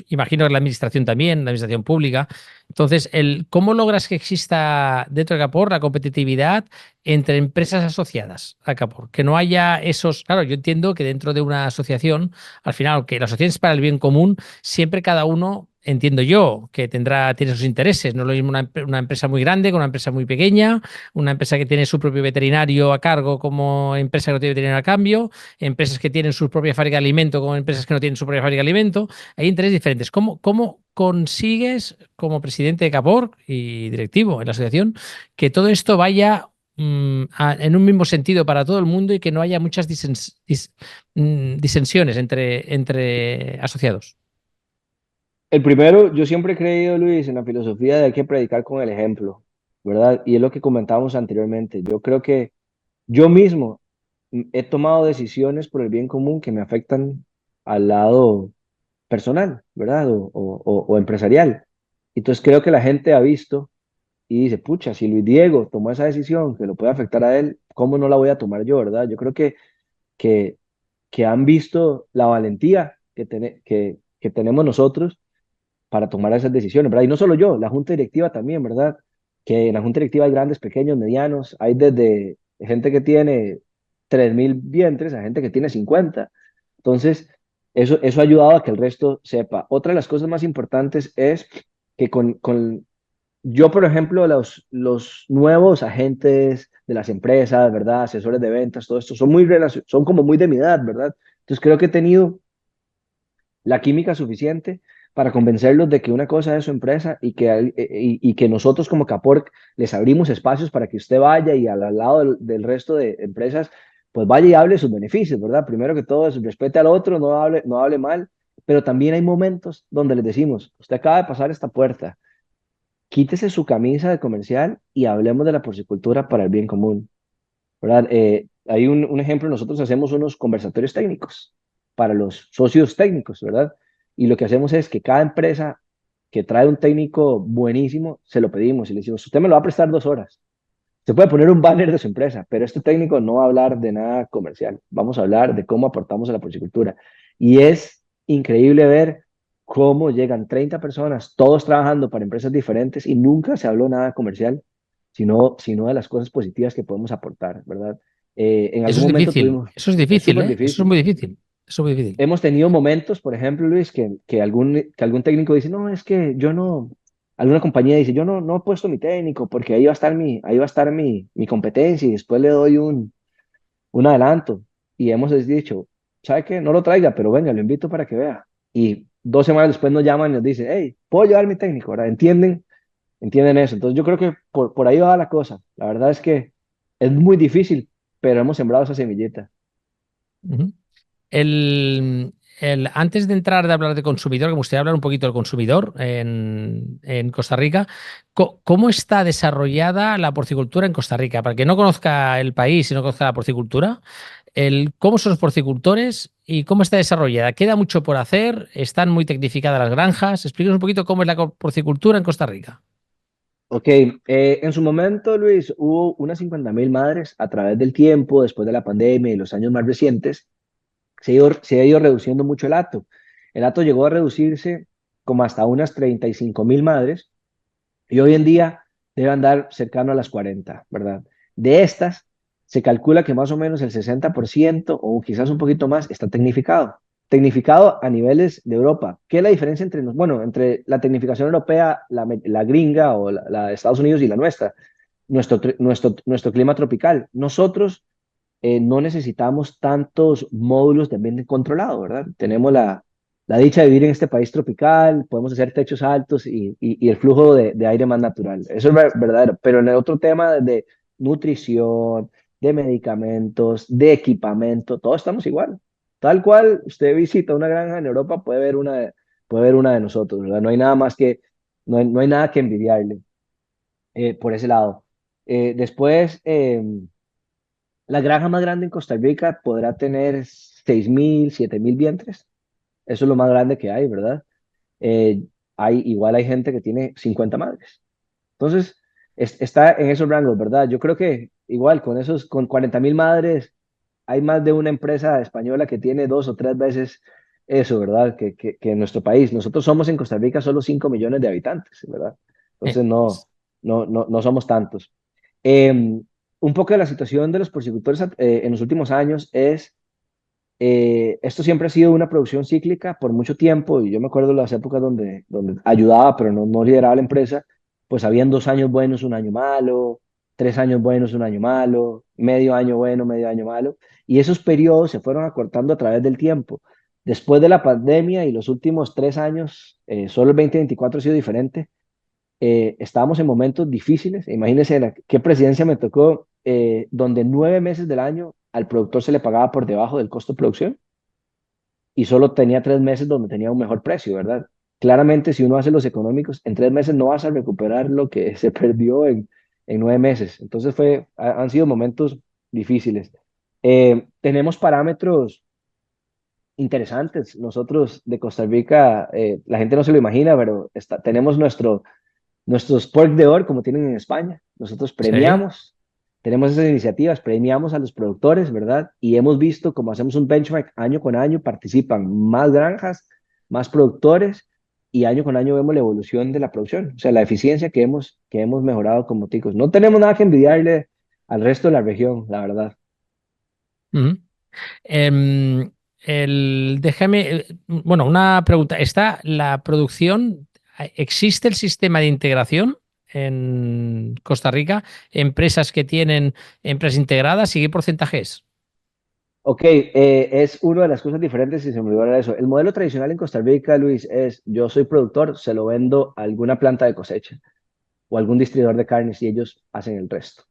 imagino que la administración también, la administración pública. Entonces, ¿cómo logras que exista dentro de Capor la competitividad entre empresas asociadas a Capor? Que no haya esos. Claro, yo entiendo que dentro de una asociación, al final, aunque la asociación es para el bien común, siempre cada uno. Entiendo yo que tiene sus intereses. No es lo mismo una empresa muy grande con una empresa muy pequeña, una empresa que tiene su propio veterinario a cargo como empresa que no tiene veterinario a cambio, empresas que tienen su propia fábrica de alimento como empresas que no tienen su propia fábrica de alimento. Hay intereses diferentes. ¿Cómo consigues, como presidente de Capor y directivo en la asociación, que todo esto vaya en un mismo sentido para todo el mundo y que no haya muchas disensiones entre asociados. El primero, yo siempre he creído, Luis, en la filosofía de hay que predicar con el ejemplo, ¿verdad? Y es lo que comentábamos anteriormente. Yo creo que yo mismo he tomado decisiones por el bien común que me afectan al lado personal, ¿verdad? O empresarial. Entonces creo que la gente ha visto y dice, pucha, si Luis Diego tomó esa decisión que lo puede afectar a él, ¿cómo no la voy a tomar yo, verdad? Yo creo que, que han visto la valentía que tenemos nosotros para tomar esas decisiones, ¿verdad? Y no solo yo, la junta directiva también, ¿verdad? Que en la junta directiva hay grandes, pequeños, medianos, hay desde gente que tiene 3.000 vientres a gente que tiene 50. Entonces, eso ha ayudado a que el resto sepa. Otra de las cosas más importantes es que yo, por ejemplo, los nuevos agentes de las empresas, ¿verdad? Asesores de ventas, todo esto, son como muy de mi edad, ¿verdad? Entonces, creo que he tenido la química suficiente para convencerlos de que una cosa es su empresa y que nosotros como Caporc les abrimos espacios para que usted vaya y al lado del resto de empresas, pues vaya y hable de sus beneficios, ¿verdad? Primero que todo, respete al otro, no hable mal, pero también hay momentos donde les decimos, usted acaba de pasar esta puerta, quítese su camisa de comercial y hablemos de la porcicultura para el bien común, ¿verdad? Hay un ejemplo, nosotros hacemos unos conversatorios técnicos para los socios técnicos, ¿verdad? Y lo que hacemos es que cada empresa que trae un técnico buenísimo, se lo pedimos y le decimos, usted me lo va a prestar 2 horas. Se puede poner un banner de su empresa, pero este técnico no va a hablar de nada comercial. Vamos a hablar de cómo aportamos a la porcicultura. Y es increíble ver cómo llegan 30 personas, todos trabajando para empresas diferentes y nunca se habló nada comercial, sino de las cosas positivas que podemos aportar, ¿verdad? En Eso algún es momento difícil, tuvimos, eso es es difícil, súper ¿eh? Eso es difícil. muy difícil, eso es muy difícil. Hemos tenido momentos, por ejemplo, Luis, que algún técnico dice, no, es que yo no, alguna compañía dice, yo no he puesto mi técnico porque ahí va a estar mi competencia y después le doy un adelanto. Y hemos dicho, ¿sabe qué? No lo traiga, pero venga, lo invito para que vea. Y 2 semanas después nos llaman y nos dicen, hey, ¿puedo llevar mi técnico? ¿Verdad? ¿Entienden eso? Entonces yo creo que por ahí va la cosa. La verdad es que es muy difícil, pero hemos sembrado esa semillita. Ujú. Antes de entrar de hablar de consumidor, que me gustaría hablar un poquito del consumidor en Costa Rica, ¿cómo está desarrollada la porcicultura en Costa Rica? Para que no conozca el país y no conozca la porcicultura, ¿cómo son los porcicultores y cómo está desarrollada? ¿Queda mucho por hacer? ¿Están muy tecnificadas las granjas? Explícanos un poquito cómo es la porcicultura en Costa Rica. Ok, en su momento, Luis, hubo unas 50.000 madres a través del tiempo, después de la pandemia y los años más recientes, se ha ido reduciendo mucho el hato. El hato llegó a reducirse como hasta unas 35.000 madres y hoy en día debe andar cercano a las 40, ¿verdad? De estas, se calcula que más o menos el 60% o quizás un poquito más está tecnificado. Tecnificado a niveles de Europa. ¿Qué es la diferencia bueno, entre la tecnificación europea, la gringa o la de Estados Unidos y la nuestra? Nuestro clima tropical. Nosotros no necesitamos tantos módulos de ambiente controlado, ¿verdad? Tenemos la dicha de vivir en este país tropical, podemos hacer techos altos y el flujo de aire más natural. Eso es verdadero. Pero en el otro tema de nutrición, de medicamentos, de equipamiento, todos estamos igual. Tal cual usted visita una granja en Europa, puede ver una de nosotros, ¿verdad? No hay nada que envidiarle por ese lado. Después, la granja más grande en Costa Rica podrá tener 6.000, 7.000 vientres. Eso es lo más grande que hay, ¿verdad? Eh, igual hay gente que tiene 50 madres. Entonces, está en esos rangos, ¿verdad? Yo creo que igual con 40.000 madres, hay más de una empresa española que tiene 2 o 3 veces eso, ¿verdad? Que en nuestro país. Nosotros somos en Costa Rica solo 5 millones de habitantes, ¿verdad? Eh, Entonces, no somos tantos. Eh, un poco de la situación de los porcicultores en los últimos años es, esto siempre ha sido una producción cíclica por mucho tiempo, y yo me acuerdo de las épocas donde ayudaba, pero no lideraba la empresa, pues habían 2 años buenos, un año malo, 3 años buenos, un año malo, medio año bueno, medio año malo, y esos periodos se fueron acortando a través del tiempo. Después de la pandemia y los últimos 3 años, solo el 2024 ha sido diferente, estábamos en momentos difíciles. Imagínense qué presidencia me tocó, donde 9 meses del año al productor se le pagaba por debajo del costo de producción y solo tenía 3 meses donde tenía un mejor precio, ¿verdad? Claramente, si uno hace los económicos, en 3 meses no vas a recuperar lo que se perdió en 9 meses. Entonces han sido momentos difíciles. Tenemos parámetros interesantes. Nosotros de Costa Rica, la gente no se lo imagina, pero tenemos nuestros pork de oro, como tienen en España. Nosotros Sí. premiamos, tenemos esas iniciativas, premiamos a los productores, ¿verdad? Y hemos visto, como hacemos un benchmark año con año, participan más granjas, más productores, y año con año vemos la evolución de la producción, o sea, la eficiencia que hemos mejorado como ticos. No tenemos nada que envidiarle al resto de la región, la verdad. Ujú. Déjame, bueno, una pregunta. ¿Está la producción, existe el sistema de integración en Costa Rica? Empresas que tienen empresas integradas, ¿y qué porcentaje es? Ok, es una de las cosas diferentes y se me olvidó hablar de eso. El modelo tradicional en Costa Rica, Luis, es yo soy productor, se lo vendo a alguna planta de cosecha o algún distribuidor de carnes y ellos hacen el resto.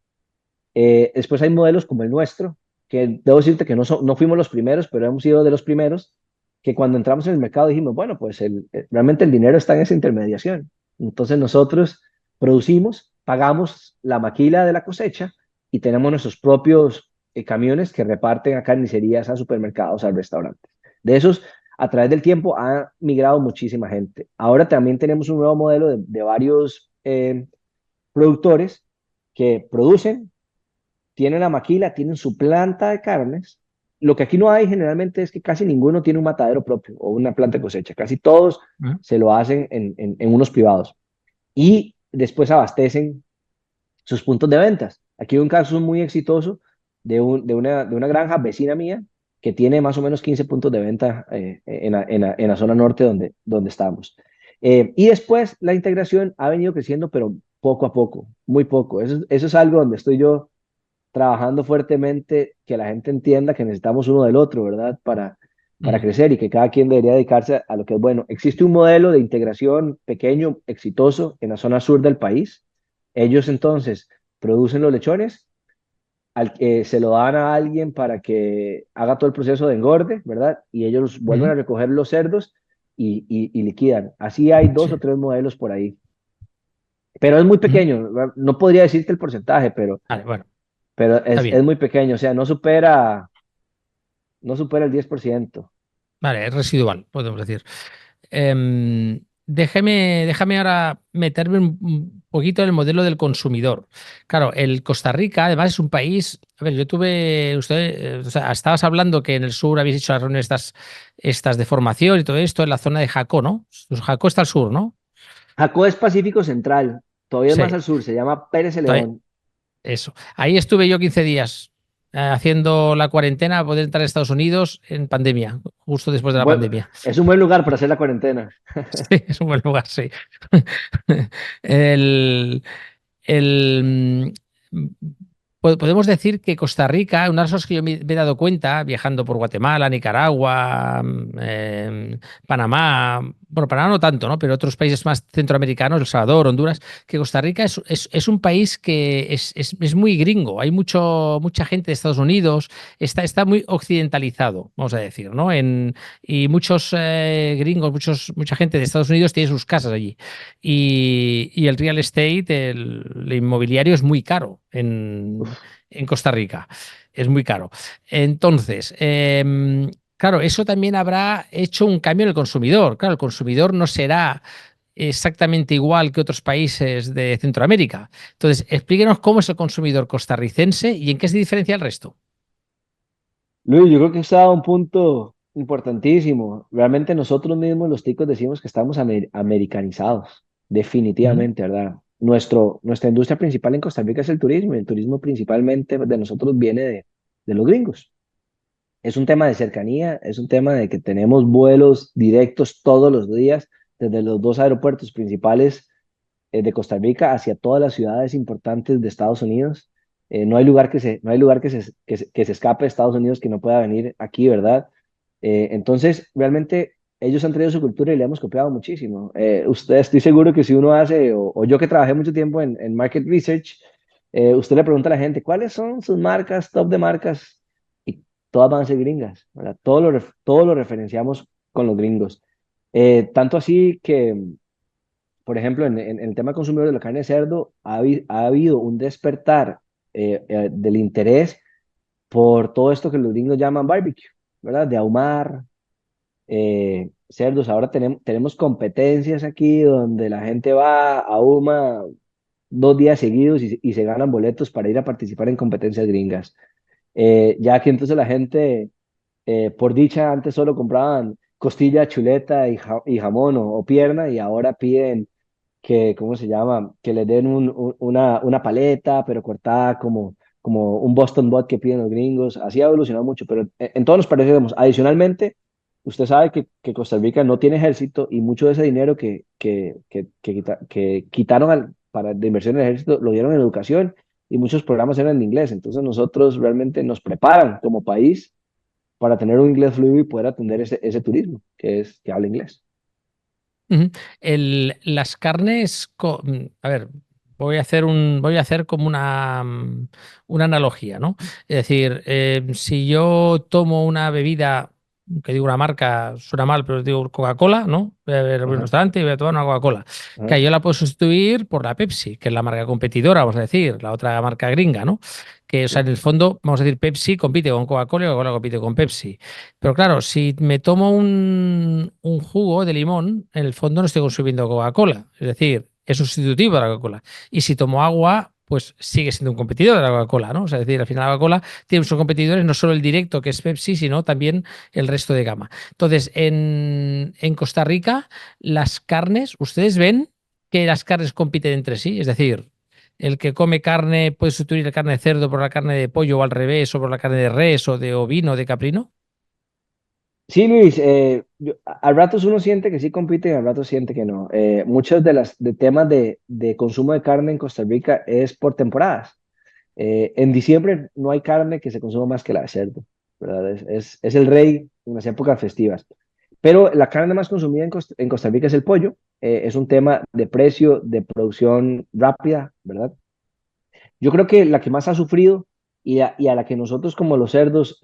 Después hay modelos como el nuestro, que debo decirte que no fuimos los primeros, pero hemos sido de los primeros, que cuando entramos en el mercado dijimos, bueno, pues realmente el dinero está en esa intermediación. Entonces nosotros producimos, pagamos la maquila de la cosecha y tenemos nuestros propios camiones que reparten a carnicerías, a supermercados, a restaurantes. De esos, a través del tiempo ha migrado muchísima gente. Ahora también tenemos un nuevo modelo de varios productores que producen, tienen la maquila, tienen su planta de carnes. Lo que aquí no hay generalmente es que casi ninguno tiene un matadero propio o una planta de cosecha. Casi todos Ujú. se lo hacen en unos privados. Y después abastecen sus puntos de ventas. Aquí hay un caso muy exitoso de una granja vecina mía que tiene más o menos 15 puntos de venta en la zona norte donde estamos. Y después la integración ha venido creciendo, pero poco a poco, muy poco. Eso es algo donde estoy yo trabajando fuertemente, que la gente entienda que necesitamos uno del otro, ¿verdad? Para Ujú. crecer y que cada quien debería dedicarse a lo que es bueno. Existe un modelo de integración pequeño, exitoso, en la zona sur del país. Ellos entonces producen los lechones, se lo dan a alguien para que haga todo el proceso de engorde, ¿verdad? Y ellos vuelven Ujú. a recoger los cerdos y liquidan. Así hay dos o Sí. tres modelos por ahí. Pero es muy Ujú. pequeño, ¿verdad? No podría decirte el porcentaje, pero, Vale, bueno, pero está es bien. muy pequeño, o sea, no supera el 10%. Vale, es residual, podemos decir. Déjame ahora meterme un poquito en el modelo del consumidor. Claro, el Costa Rica, además, es un país. A ver, yo tuve. Usted, o sea, estabas hablando que en el sur habéis hecho las reuniones estas de formación y todo esto en la zona de Jacó, ¿no? Pues Jacó está al sur, ¿no? Jacó es Pacífico Central, todavía es más Sí, al sur, se llama Pérez está- Celedón. eso. Ahí estuve yo 15 días haciendo la cuarentena para poder entrar a Estados Unidos en pandemia, justo después de la pandemia. Es un buen lugar para hacer la cuarentena. Sí, es un buen lugar, sí. El, el, Podemos decir que Costa Rica, una de las cosas que yo me he dado cuenta viajando por Guatemala, Nicaragua, Panamá, bueno, Panamá no tanto, ¿no? Pero otros países más centroamericanos, El Salvador, Honduras, que Costa Rica es un país que es muy gringo. Hay mucha gente de Estados Unidos, está muy occidentalizado, vamos a decir, ¿no? Y muchos gringos, mucha gente de Estados Unidos tiene sus casas allí. Y el real estate, el inmobiliario es muy caro en Costa Rica. Es muy caro. Entonces, claro, eso también habrá hecho un cambio en el consumidor. Claro, el consumidor no será exactamente igual que otros países de Centroamérica. Entonces, explíquenos cómo es el consumidor costarricense y en qué se diferencia el resto. Luis, yo creo que está a un punto importantísimo. Realmente nosotros mismos los ticos decimos que estamos americanizados, Ujú. definitivamente, ¿verdad? Nuestra industria principal en Costa Rica es el turismo, y el turismo principalmente de nosotros viene de los gringos. Es un tema de cercanía, es un tema de que tenemos vuelos directos todos los días desde los dos aeropuertos principales de Costa Rica hacia todas las ciudades importantes de Estados Unidos. No hay lugar que se escape de Estados Unidos que no pueda venir aquí, ¿verdad? Entonces, realmente ellos han traído su cultura y le hemos copiado muchísimo. Usted, estoy seguro que si uno hace, o yo que trabajé mucho tiempo en market research, usted le pregunta a la gente, ¿cuáles son sus marcas, top de marcas? Y todas van a ser gringas, ¿verdad? Todo lo referenciamos con los gringos. Tanto así que, por ejemplo, en el tema consumidor de la carne de cerdo, ha habido un despertar del interés por todo esto que los gringos llaman barbecue, ¿verdad? De ahumar, cerdos. Ahora tenemos competencias aquí donde la gente va a UMA 2 días seguidos y se ganan boletos para ir a participar en competencias gringas. Ya que entonces la gente, por dicha, antes solo compraban costilla, chuleta y jamón o pierna y ahora piden que, ¿cómo se llama? Que le den una paleta, pero cortada como un Boston Butt que piden los gringos. Así ha evolucionado mucho, pero en todos nos parecemos. Adicionalmente, usted sabe que Costa Rica no tiene ejército y mucho de ese dinero que quitaron de inversión en el ejército lo dieron en educación y muchos programas eran en inglés. Entonces nosotros realmente nos preparan como país para tener un inglés fluido y poder atender ese turismo que habla inglés. Ujú. Las carnes, a ver, voy a hacer como una analogía, ¿no? Es decir, si yo tomo una bebida, que digo una marca, suena mal, pero digo Coca-Cola, ¿no? Voy a ver a un Ajá, restaurante y voy a tomar una Coca-Cola, ajá. que yo la puedo sustituir por la Pepsi, que es la marca competidora, vamos a decir, la otra marca gringa, ¿no? Que, o sea, Sí. en el fondo, vamos a decir, Pepsi compite con Coca-Cola y Coca-Cola compite con Pepsi. Pero claro, si me tomo un jugo de limón, en el fondo no estoy consumiendo Coca-Cola. Es decir, es sustitutivo de la Coca-Cola. Y si tomo agua, pues sigue siendo un competidor de la Coca-Cola, ¿no? O sea, es decir, al final la Coca-Cola tiene muchos competidores, no solo el directo, que es Pepsi, sino también el resto de gama. Entonces, en Costa Rica, las carnes, ¿ustedes ven que las carnes compiten entre sí? Es decir, el que come carne puede sustituir la carne de cerdo por la carne de pollo o al revés, o por la carne de res o de ovino o de caprino. Sí, Luis, a ratos uno siente que sí compite y a ratos siente que no. Muchos de temas de consumo de carne en Costa Rica es por temporadas. En diciembre no hay carne que se consuma más que la de cerdo, ¿verdad? Es el rey en las épocas festivas. Pero la carne más consumida en Costa Rica es el pollo. Es un tema de precio, de producción rápida, ¿verdad? Yo creo que la que más ha sufrido y a la que nosotros como los cerdos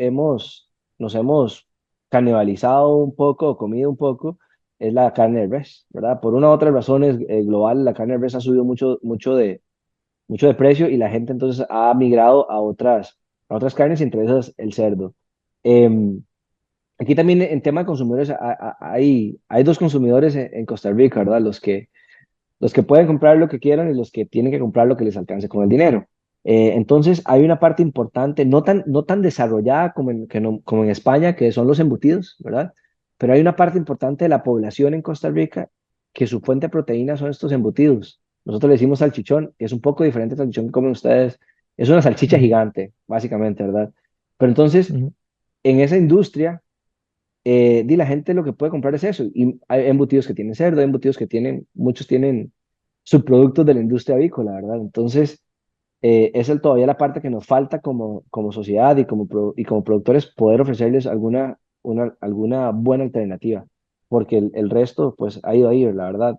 nos hemos canibalizado un poco o comido un poco es la carne de res, ¿verdad? Por una u otra razón global, la carne de res ha subido mucho de precio y la gente entonces ha migrado a otras carnes y entre esas el cerdo. Em, Aquí también en tema de consumidores hay dos consumidores en Costa Rica, ¿verdad? Los que pueden comprar lo que quieran y los que tienen que comprar lo que les alcance con el dinero. Entonces, hay una parte importante, no tan desarrollada como en España, que son los embutidos, ¿verdad? Pero hay una parte importante de la población en Costa Rica que su fuente de proteína son estos embutidos. Nosotros le decimos salchichón, que es un poco diferente al salchichón que comen ustedes. Es una salchicha Ujú, gigante, básicamente, ¿verdad? Pero entonces, ujú. en esa industria, la gente lo que puede comprar es eso. Y hay embutidos que tienen cerdo, hay embutidos muchos tienen subproductos de la industria avícola, ¿verdad? Entonces, todavía la parte que nos falta como sociedad y como productores, poder ofrecerles alguna buena alternativa, porque el resto, pues, ha ido ahí, la verdad.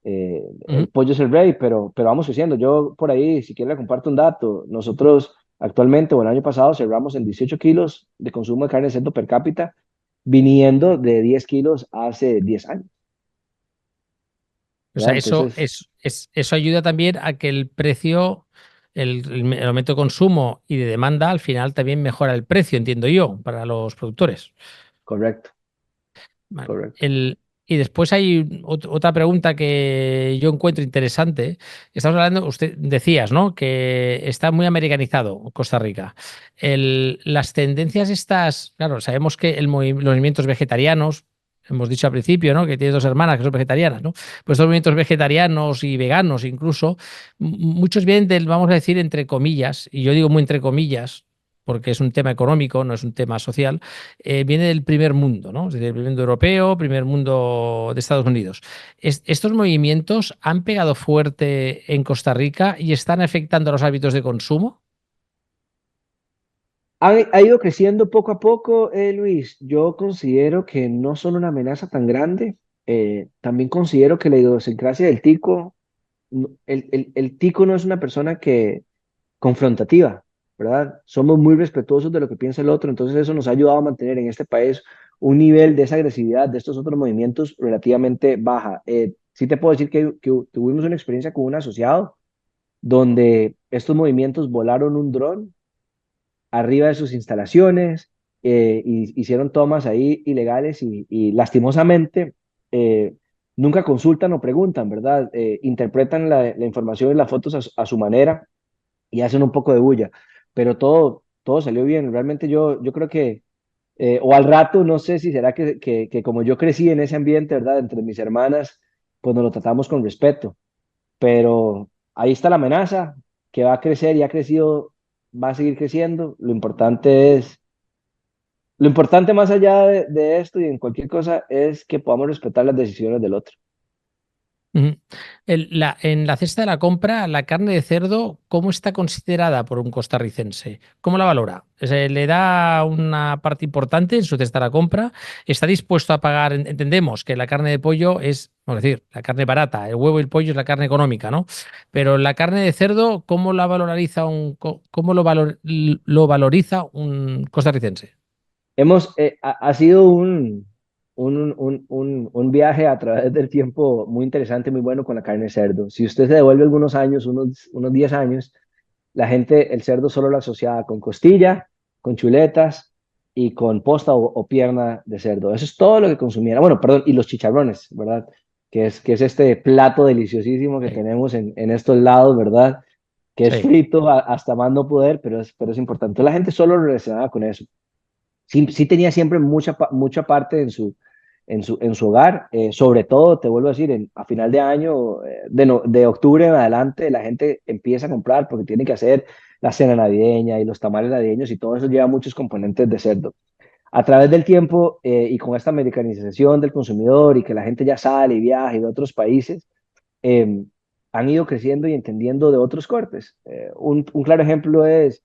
El Ujú. pollo es el rey, pero vamos creciendo. Yo por ahí, si quiere, le comparto un dato. Nosotros actualmente, o el año pasado, cerramos en 18 kilos de consumo de carne de cerdo per cápita, viniendo de 10 kilos hace 10 años, O ¿verdad? sea, eso, Entonces, eso ayuda también a que el precio, el aumento de consumo y de demanda, al final también mejora el precio, entiendo yo, para los productores. correcto, Vale. correcto. Y después hay otra pregunta que yo encuentro interesante. Estamos hablando, usted decías, ¿no? Que está muy americanizado Costa Rica. Las tendencias estas, claro, sabemos que los movimientos vegetarianos, hemos dicho al principio, ¿no? Que tiene dos hermanas que son vegetarianas, ¿no? Pues estos movimientos vegetarianos y veganos incluso, muchos vienen del, vamos a decir, entre comillas, y yo digo muy entre comillas, porque es un tema económico, no es un tema social, viene del primer mundo, ¿no? Es decir, el primer mundo europeo, primer mundo de Estados Unidos. ¿Estos movimientos han pegado fuerte en Costa Rica y están afectando los hábitos de consumo? Ha ido creciendo poco a poco, Luis. Yo considero que no son una amenaza tan grande. También considero que la idiosincrasia del tico, el tico no es una persona que confrontativa, ¿verdad? Somos muy respetuosos de lo que piensa el otro, entonces eso nos ha ayudado a mantener en este país un nivel de esa agresividad de estos otros movimientos relativamente baja. Sí te puedo decir que tuvimos una experiencia con un asociado donde estos movimientos volaron un dron arriba de sus instalaciones, y hicieron tomas ahí ilegales y lastimosamente eh, nunca consultan o preguntan, ¿verdad? Interpretan la información y las fotos a su manera y hacen un poco de bulla, pero todo salió bien. Realmente yo creo que, o al rato, no sé si será que como yo crecí en ese ambiente, ¿verdad? Entre mis hermanas, pues nos lo tratamos con respeto, pero ahí está la amenaza, que va a crecer y ha crecido, va a seguir creciendo. Lo importante más allá de esto y en cualquier cosa es que podamos respetar las decisiones del otro. Ujú. En la cesta de la compra, la carne de cerdo, ¿cómo está considerada por un costarricense? ¿Cómo la valora? ¿Se le da una parte importante en su cesta de la compra? ¿Está dispuesto a pagar? Entendemos que la carne de pollo es, vamos a decir, la carne barata, el huevo y el pollo es la carne económica, ¿no? Pero la carne de cerdo, ¿cómo la valoriza cómo lo valoriza un costarricense? Ha sido un viaje a través del tiempo muy interesante, muy bueno con la carne de cerdo. Si usted se devuelve algunos años, unos 10 años, la gente el cerdo solo lo asociaba con costilla, con chuletas y con posta o pierna de cerdo. Eso es todo lo que consumiera. Bueno, perdón, y los chicharrones, ¿verdad? Que es este plato deliciosísimo que Sí, tenemos en estos lados, ¿verdad? Que es sí. frito hasta más no poder, pero es importante. Entonces, la gente solo lo relacionaba con eso. Sí, sí tenía siempre mucha parte en su hogar. Sobre todo, te vuelvo a decir, a final de año, de octubre en adelante, la gente empieza a comprar porque tiene que hacer la cena navideña y los tamales navideños, y todo eso lleva muchos componentes de cerdo. A través del tiempo, y con esta americanización del consumidor y que la gente ya sale y viaja y de otros países, eh, han ido creciendo y entendiendo de otros cortes. Un claro ejemplo es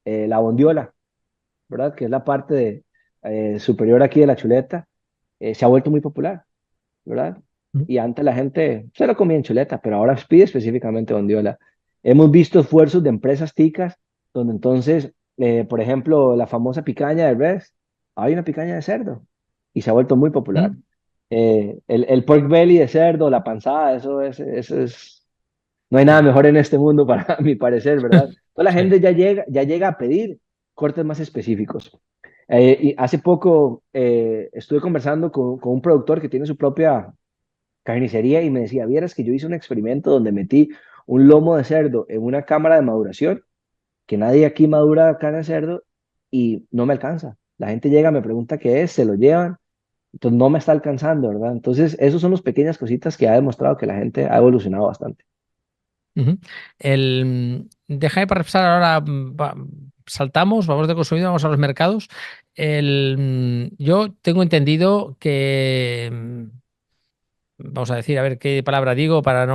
la bondiola, ¿verdad? Que es la parte superior aquí de la chuleta. Se ha vuelto muy popular, ¿verdad? Y antes la gente se lo comía en chuleta, pero ahora pide específicamente bondiola. Hemos visto esfuerzos de empresas ticas donde entonces, por ejemplo, la famosa picaña de res, hay una picaña de cerdo y se ha vuelto muy popular. Mm. El pork belly de cerdo, la panzada, eso es, no hay nada mejor en este mundo para mi parecer, ¿verdad? Toda la Sí. gente ya llega a pedir cortes más específicos. Y hace poco estuve conversando con un productor que tiene su propia carnicería y me decía, vieras que yo hice un experimento donde metí un lomo de cerdo en una cámara de maduración, que nadie aquí madura carne de cerdo y no me alcanza. La gente llega, me pregunta qué es, se lo llevan, entonces no me está alcanzando, ¿verdad? Entonces, esos son las pequeñas cositas que ha demostrado que la gente ha evolucionado bastante. Ujú. Déjame para repasar ahora, saltamos, vamos de consumidor, vamos a los mercados. Yo tengo entendido que, vamos a decir, a ver qué palabra digo para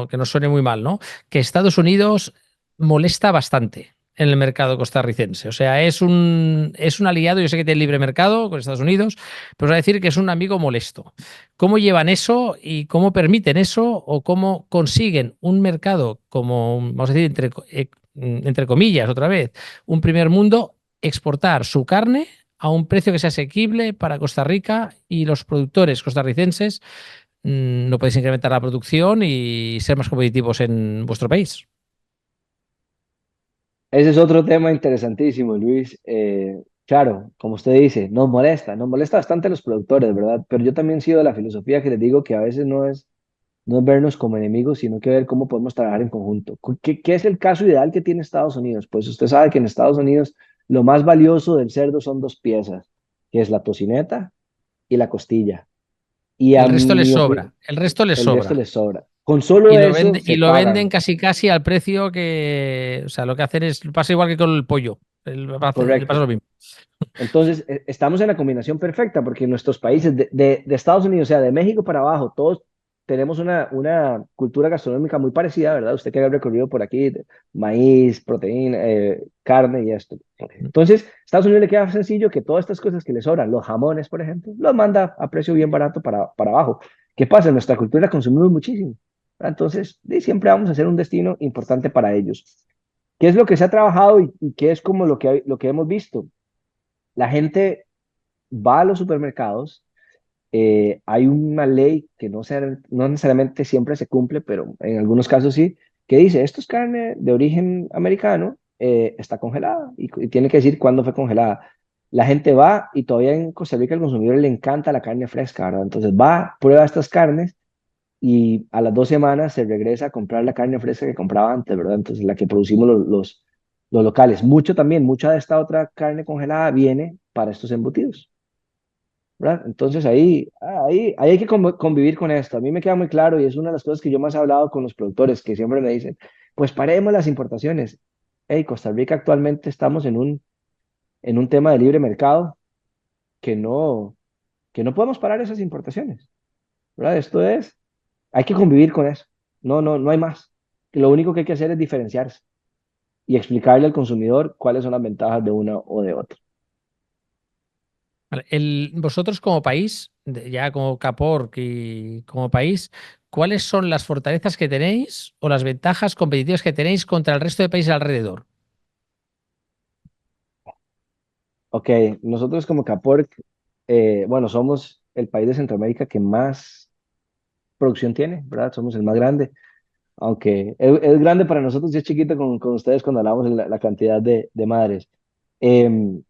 que no suene muy mal, ¿no? Que Estados Unidos molesta bastante en el mercado costarricense. O sea, es un aliado, yo sé que tiene libre mercado con Estados Unidos, pero os a decir que es un amigo molesto. ¿Cómo llevan eso y cómo permiten eso o cómo consiguen un mercado como, vamos a decir, entre comillas, otra vez, un primer mundo, exportar su carne a un precio que sea asequible para Costa Rica y los productores costarricenses no podéis incrementar la producción y ser más competitivos en vuestro país? Ese es otro tema interesantísimo, Luis. Claro, como usted dice, nos molesta bastante a los productores, ¿verdad? Pero yo también sigo de la filosofía que les digo que a veces no es vernos como enemigos, sino que ver cómo podemos trabajar en conjunto. ¿Qué es el caso ideal que tiene Estados Unidos? Pues usted sabe que en Estados Unidos lo más valioso del cerdo son dos piezas, que es la tocineta y la costilla. Y a El resto les mi opinión, sobra, el resto les el resto sobra. les sobra. Con solo eso Y se lo venden pagan, casi casi al precio que, o sea, lo que hacen es, pasa igual que con el pollo, le pasa correcto. lo mismo. Entonces, estamos en la combinación perfecta porque en nuestros países de Estados Unidos, o sea, de México para abajo, todos tenemos una cultura gastronómica muy parecida, ¿verdad? Usted que ha recorrido por aquí, maíz, proteína, carne y esto. Entonces, Estados Unidos le queda sencillo que todas estas cosas que le sobran, los jamones, por ejemplo, los manda a precio bien barato para abajo. ¿Qué pasa? En nuestra cultura consumimos muchísimo, ¿verdad? Entonces, siempre vamos a ser un destino importante para ellos. ¿Qué es lo que se ha trabajado y qué es como lo que hemos visto? La gente va a los supermercados, hay una ley que no necesariamente siempre se cumple, pero en algunos casos sí, que dice, esto es carne de origen americano, está congelada y tiene que decir cuándo fue congelada. La gente va y todavía en Costa Rica al consumidor le encanta la carne fresca, ¿verdad? Entonces va, prueba estas carnes y a las 2 semanas se regresa a comprar la carne fresca que compraba antes, ¿verdad? Entonces la que producimos los locales. Mucha de esta otra carne congelada viene para estos embutidos. ¿Verdad? Entonces ahí hay que convivir con esto. A mí me queda muy claro y es una de las cosas que yo más he hablado con los productores que siempre me dicen, pues paremos las importaciones. Hey, Costa Rica actualmente estamos en un tema de libre mercado que no podemos parar esas importaciones, ¿verdad? Hay que convivir con eso. No hay más. Lo único que hay que hacer es diferenciarse y explicarle al consumidor cuáles son las ventajas de una o de otra. Vale, vosotros como país, ya como Capork y como país, ¿cuáles son las fortalezas que tenéis o las ventajas competitivas que tenéis contra el resto de países alrededor? Ok, nosotros como Capork, bueno, somos el país de Centroamérica que más producción tiene, ¿verdad? Somos el más grande, aunque es grande para nosotros y es chiquito con ustedes cuando hablamos de la cantidad de madres. Em,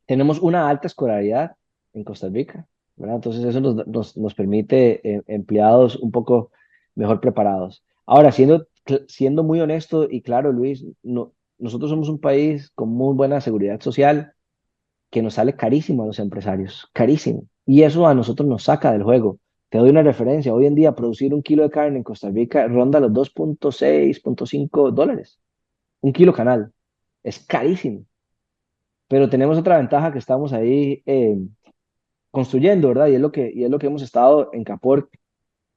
Tenemos una alta escolaridad en Costa Rica, ¿verdad? Entonces eso nos permite empleados un poco mejor preparados. Ahora, siendo muy honesto y claro, Luis, nosotros somos un país con muy buena seguridad social que nos sale carísimo a los empresarios, carísimo. Y eso a nosotros nos saca del juego. Te doy una referencia. Hoy en día producir un kilo de carne en Costa Rica ronda los 2.6, 2.5 dólares. Un kilo canal. Es carísimo. Pero tenemos otra ventaja que estamos ahí construyendo, ¿verdad? Y es lo que hemos estado en Capor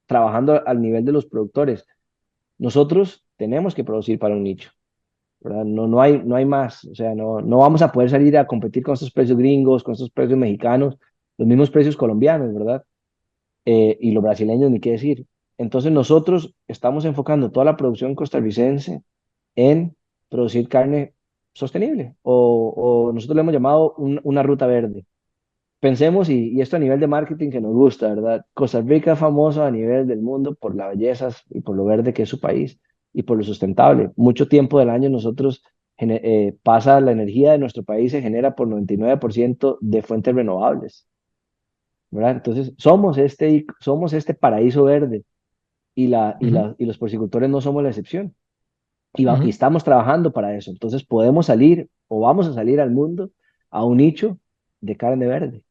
trabajando al nivel de los productores. Nosotros tenemos que producir para un nicho, ¿verdad? No hay más. O sea, no vamos a poder salir a competir con estos precios gringos, con estos precios mexicanos, los mismos precios colombianos, ¿verdad? Y los brasileños, ni qué decir. Entonces nosotros estamos enfocando toda la producción costarricense en producir carne sostenible o nosotros le hemos llamado una ruta verde. Pensemos, y esto a nivel de marketing que nos gusta, ¿verdad? Costa Rica es famoso a nivel del mundo por las bellezas y por lo verde que es su país y por lo sustentable. Mucho tiempo del año nosotros pasa la energía de nuestro país se genera por 99% de fuentes renovables, ¿verdad? Entonces somos este paraíso verde Ujú, y los porcicultores no somos la excepción y ujú, estamos trabajando para eso. Entonces podemos salir o vamos a salir al mundo a un nicho de carne verde.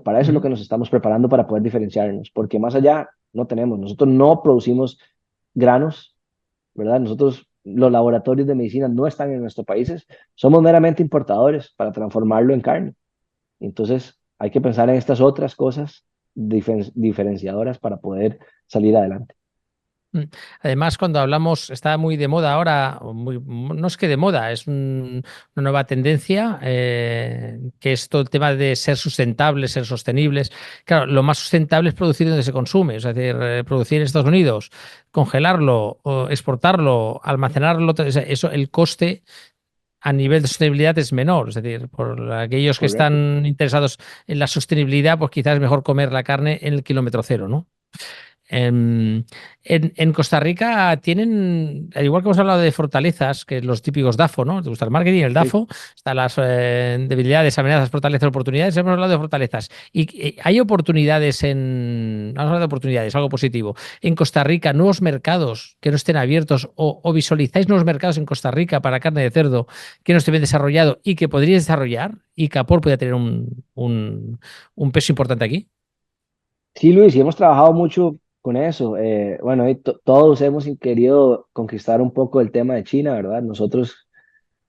Para eso es lo ujú. que nos estamos preparando para poder diferenciarnos, porque más allá no tenemos. Nosotros no producimos granos, ¿verdad? Los laboratorios de medicina no están en nuestros países. Somos meramente importadores para transformarlo en carne. Entonces hay que pensar en estas otras cosas diferenciadoras para poder salir adelante. Mm. Además, cuando hablamos, está muy de moda ahora, no es que de moda, es una nueva tendencia, que es todo el tema de ser sustentables, ser sostenibles. Claro, lo más sustentable es producir donde se consume, es decir, producir en Estados Unidos, congelarlo, o exportarlo, almacenarlo, eso, el coste a nivel de sostenibilidad es menor. Es decir, por aquellos que Correcto. están interesados en la sostenibilidad, pues quizás es mejor comer la carne en el kilómetro cero, ¿no? En Costa Rica tienen, al igual que hemos hablado de fortalezas, que los típicos DAFO, ¿no? Te gusta el marketing, el Sí. DAFO, están las debilidades, amenazas, fortalezas, oportunidades. Hemos hablado de fortalezas. Y hay oportunidades vamos a hablar de oportunidades, algo positivo. En Costa Rica, nuevos mercados que no estén abiertos o visualizáis nuevos mercados en Costa Rica para carne de cerdo que no estén bien desarrollado y que podríais desarrollar y Capor puede tener un peso importante aquí. Sí, Luis, y hemos trabajado mucho con eso. Bueno, y todos hemos querido conquistar un poco el tema de China, ¿verdad? Nosotros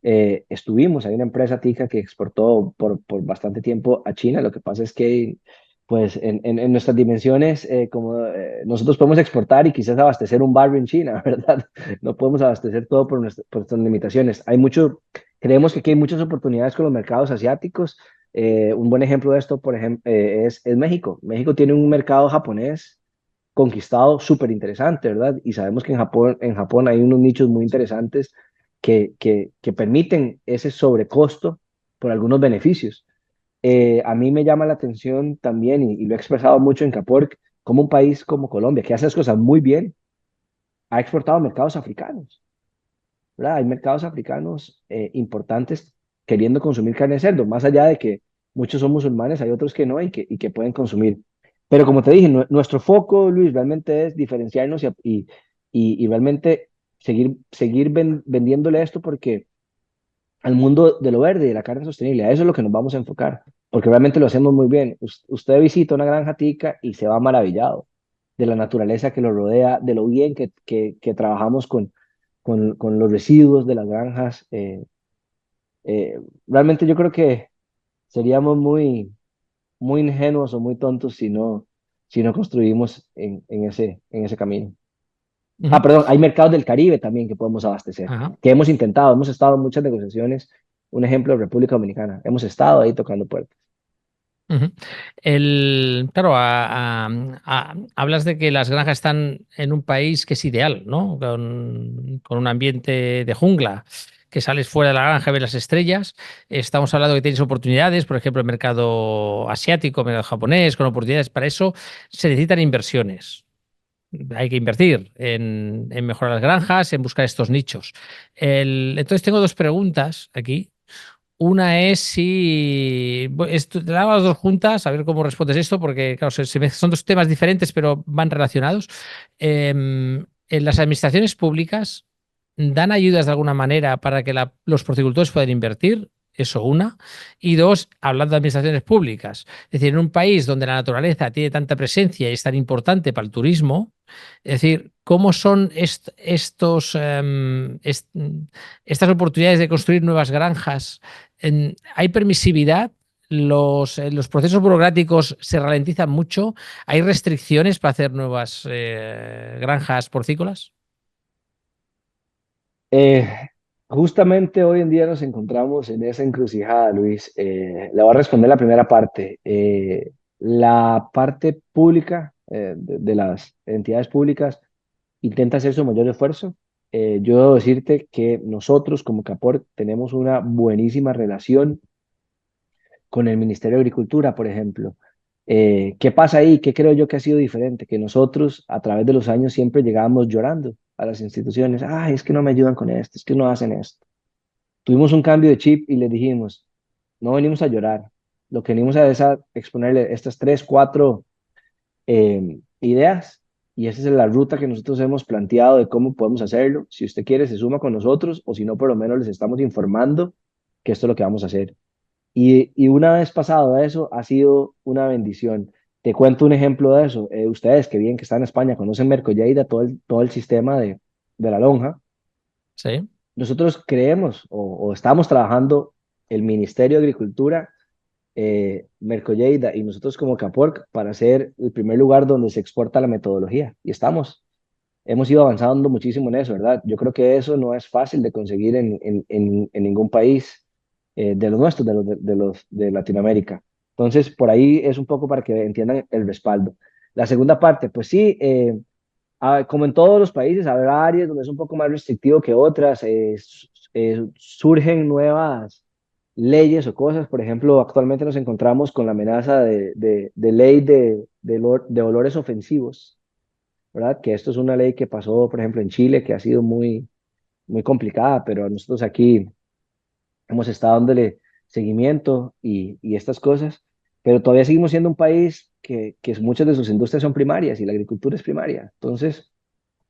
hay una empresa tica que exportó por bastante tiempo a China. Lo que pasa es que pues en nuestras dimensiones, como nosotros podemos exportar y quizás abastecer un barrio en China, ¿verdad? No podemos abastecer todo por nuestras limitaciones. Creemos que aquí hay muchas oportunidades con los mercados asiáticos. Un buen ejemplo de esto, por ejemplo, es México. México tiene un mercado japonés conquistado súper interesante, ¿verdad? Y sabemos que en Japón hay unos nichos muy interesantes que permiten ese sobrecosto por algunos beneficios. A mí me llama la atención también, y lo he expresado mucho en Caporc, como un país como Colombia, que hace las cosas muy bien, ha exportado a mercados africanos, ¿verdad? Hay mercados africanos importantes queriendo consumir carne de cerdo, más allá de que muchos son musulmanes, hay otros que no y que pueden consumir. Pero como te dije, nuestro foco, Luis, realmente es diferenciarnos y realmente vendiéndole esto porque al mundo de lo verde y de la carne sostenible. A eso es lo que nos vamos a enfocar, porque realmente lo hacemos muy bien. Usted visita una granja tica y se va maravillado de la naturaleza que lo rodea, de lo bien que trabajamos con los residuos de las granjas. Realmente yo creo que seríamos muy ingenuos o muy tontos si no construimos en ese camino. Ah, Ujú. perdón, hay mercados del Caribe también que podemos abastecer, Ajá. que hemos intentado, hemos estado en muchas negociaciones. Un ejemplo, República Dominicana. Hemos estado ahí tocando puertas. Ujú. Claro, hablas de que las granjas están en un país que es ideal, ¿no? Con un ambiente de jungla, que sales fuera de la granja y ves las estrellas. Estamos hablando de que tienes oportunidades, por ejemplo, el mercado asiático, el mercado japonés, con oportunidades. Para eso se necesitan inversiones. Hay que invertir en mejorar las granjas, en buscar estos nichos. Entonces tengo dos preguntas aquí. Una es si te la hago las dos juntas, a ver cómo respondes esto, porque claro, son dos temas diferentes, pero van relacionados. En las administraciones públicas dan ayudas de alguna manera para que los porcicultores puedan invertir. Eso una. Y dos, hablando de administraciones públicas, es decir, en un país donde la naturaleza tiene tanta presencia y es tan importante para el turismo, es decir, ¿cómo son estas oportunidades de construir nuevas granjas? ¿Hay permisividad? Los procesos burocráticos se ralentizan mucho. ¿Hay restricciones para hacer nuevas granjas porcícolas? Eh, Justamente hoy en día nos encontramos en esa encrucijada, Luis. Le voy a responder la primera parte. La parte pública de las entidades públicas intenta hacer su mayor esfuerzo. Yo debo decirte que nosotros como CAPOR tenemos una buenísima relación con el Ministerio de Agricultura, por ejemplo. ¿Qué pasa ahí? ¿Qué creo yo que ha sido diferente? Que nosotros a través de los años siempre llegábamos llorando a las instituciones. Ay, es que no me ayudan con esto, es que no hacen esto. Tuvimos un cambio de chip y les dijimos, no venimos a llorar. Lo que venimos a es a exponerle estas tres, cuatro ideas y esa es la ruta que nosotros hemos planteado de cómo podemos hacerlo. Si usted quiere, se suma con nosotros o si no, por lo menos les estamos informando que esto es lo que vamos a hacer. Y una vez pasado eso, ha sido una bendición. Te cuento un ejemplo de eso. Ustedes que bien que están en España, conocen Mercolleida, todo el sistema de la lonja. Sí. Nosotros creemos o estamos trabajando el Ministerio de Agricultura, Mercolleida y nosotros como Caporc para ser el primer lugar donde se exporta la metodología. Y hemos ido avanzando muchísimo en eso, ¿verdad? Yo creo que eso no es fácil de conseguir en ningún país de los nuestros, de Latinoamérica. Entonces, por ahí es un poco para que entiendan el respaldo. La segunda parte, pues sí, como en todos los países, habrá áreas donde es un poco más restrictivo que otras, surgen nuevas leyes o cosas. Por ejemplo, actualmente nos encontramos con la amenaza de ley de olores ofensivos, ¿verdad? Que esto es una ley que pasó, por ejemplo, en Chile, que ha sido muy complicada, pero nosotros aquí hemos estado dándole seguimiento y estas cosas, pero todavía seguimos siendo un país que muchas de sus industrias son primarias y la agricultura es primaria. Entonces,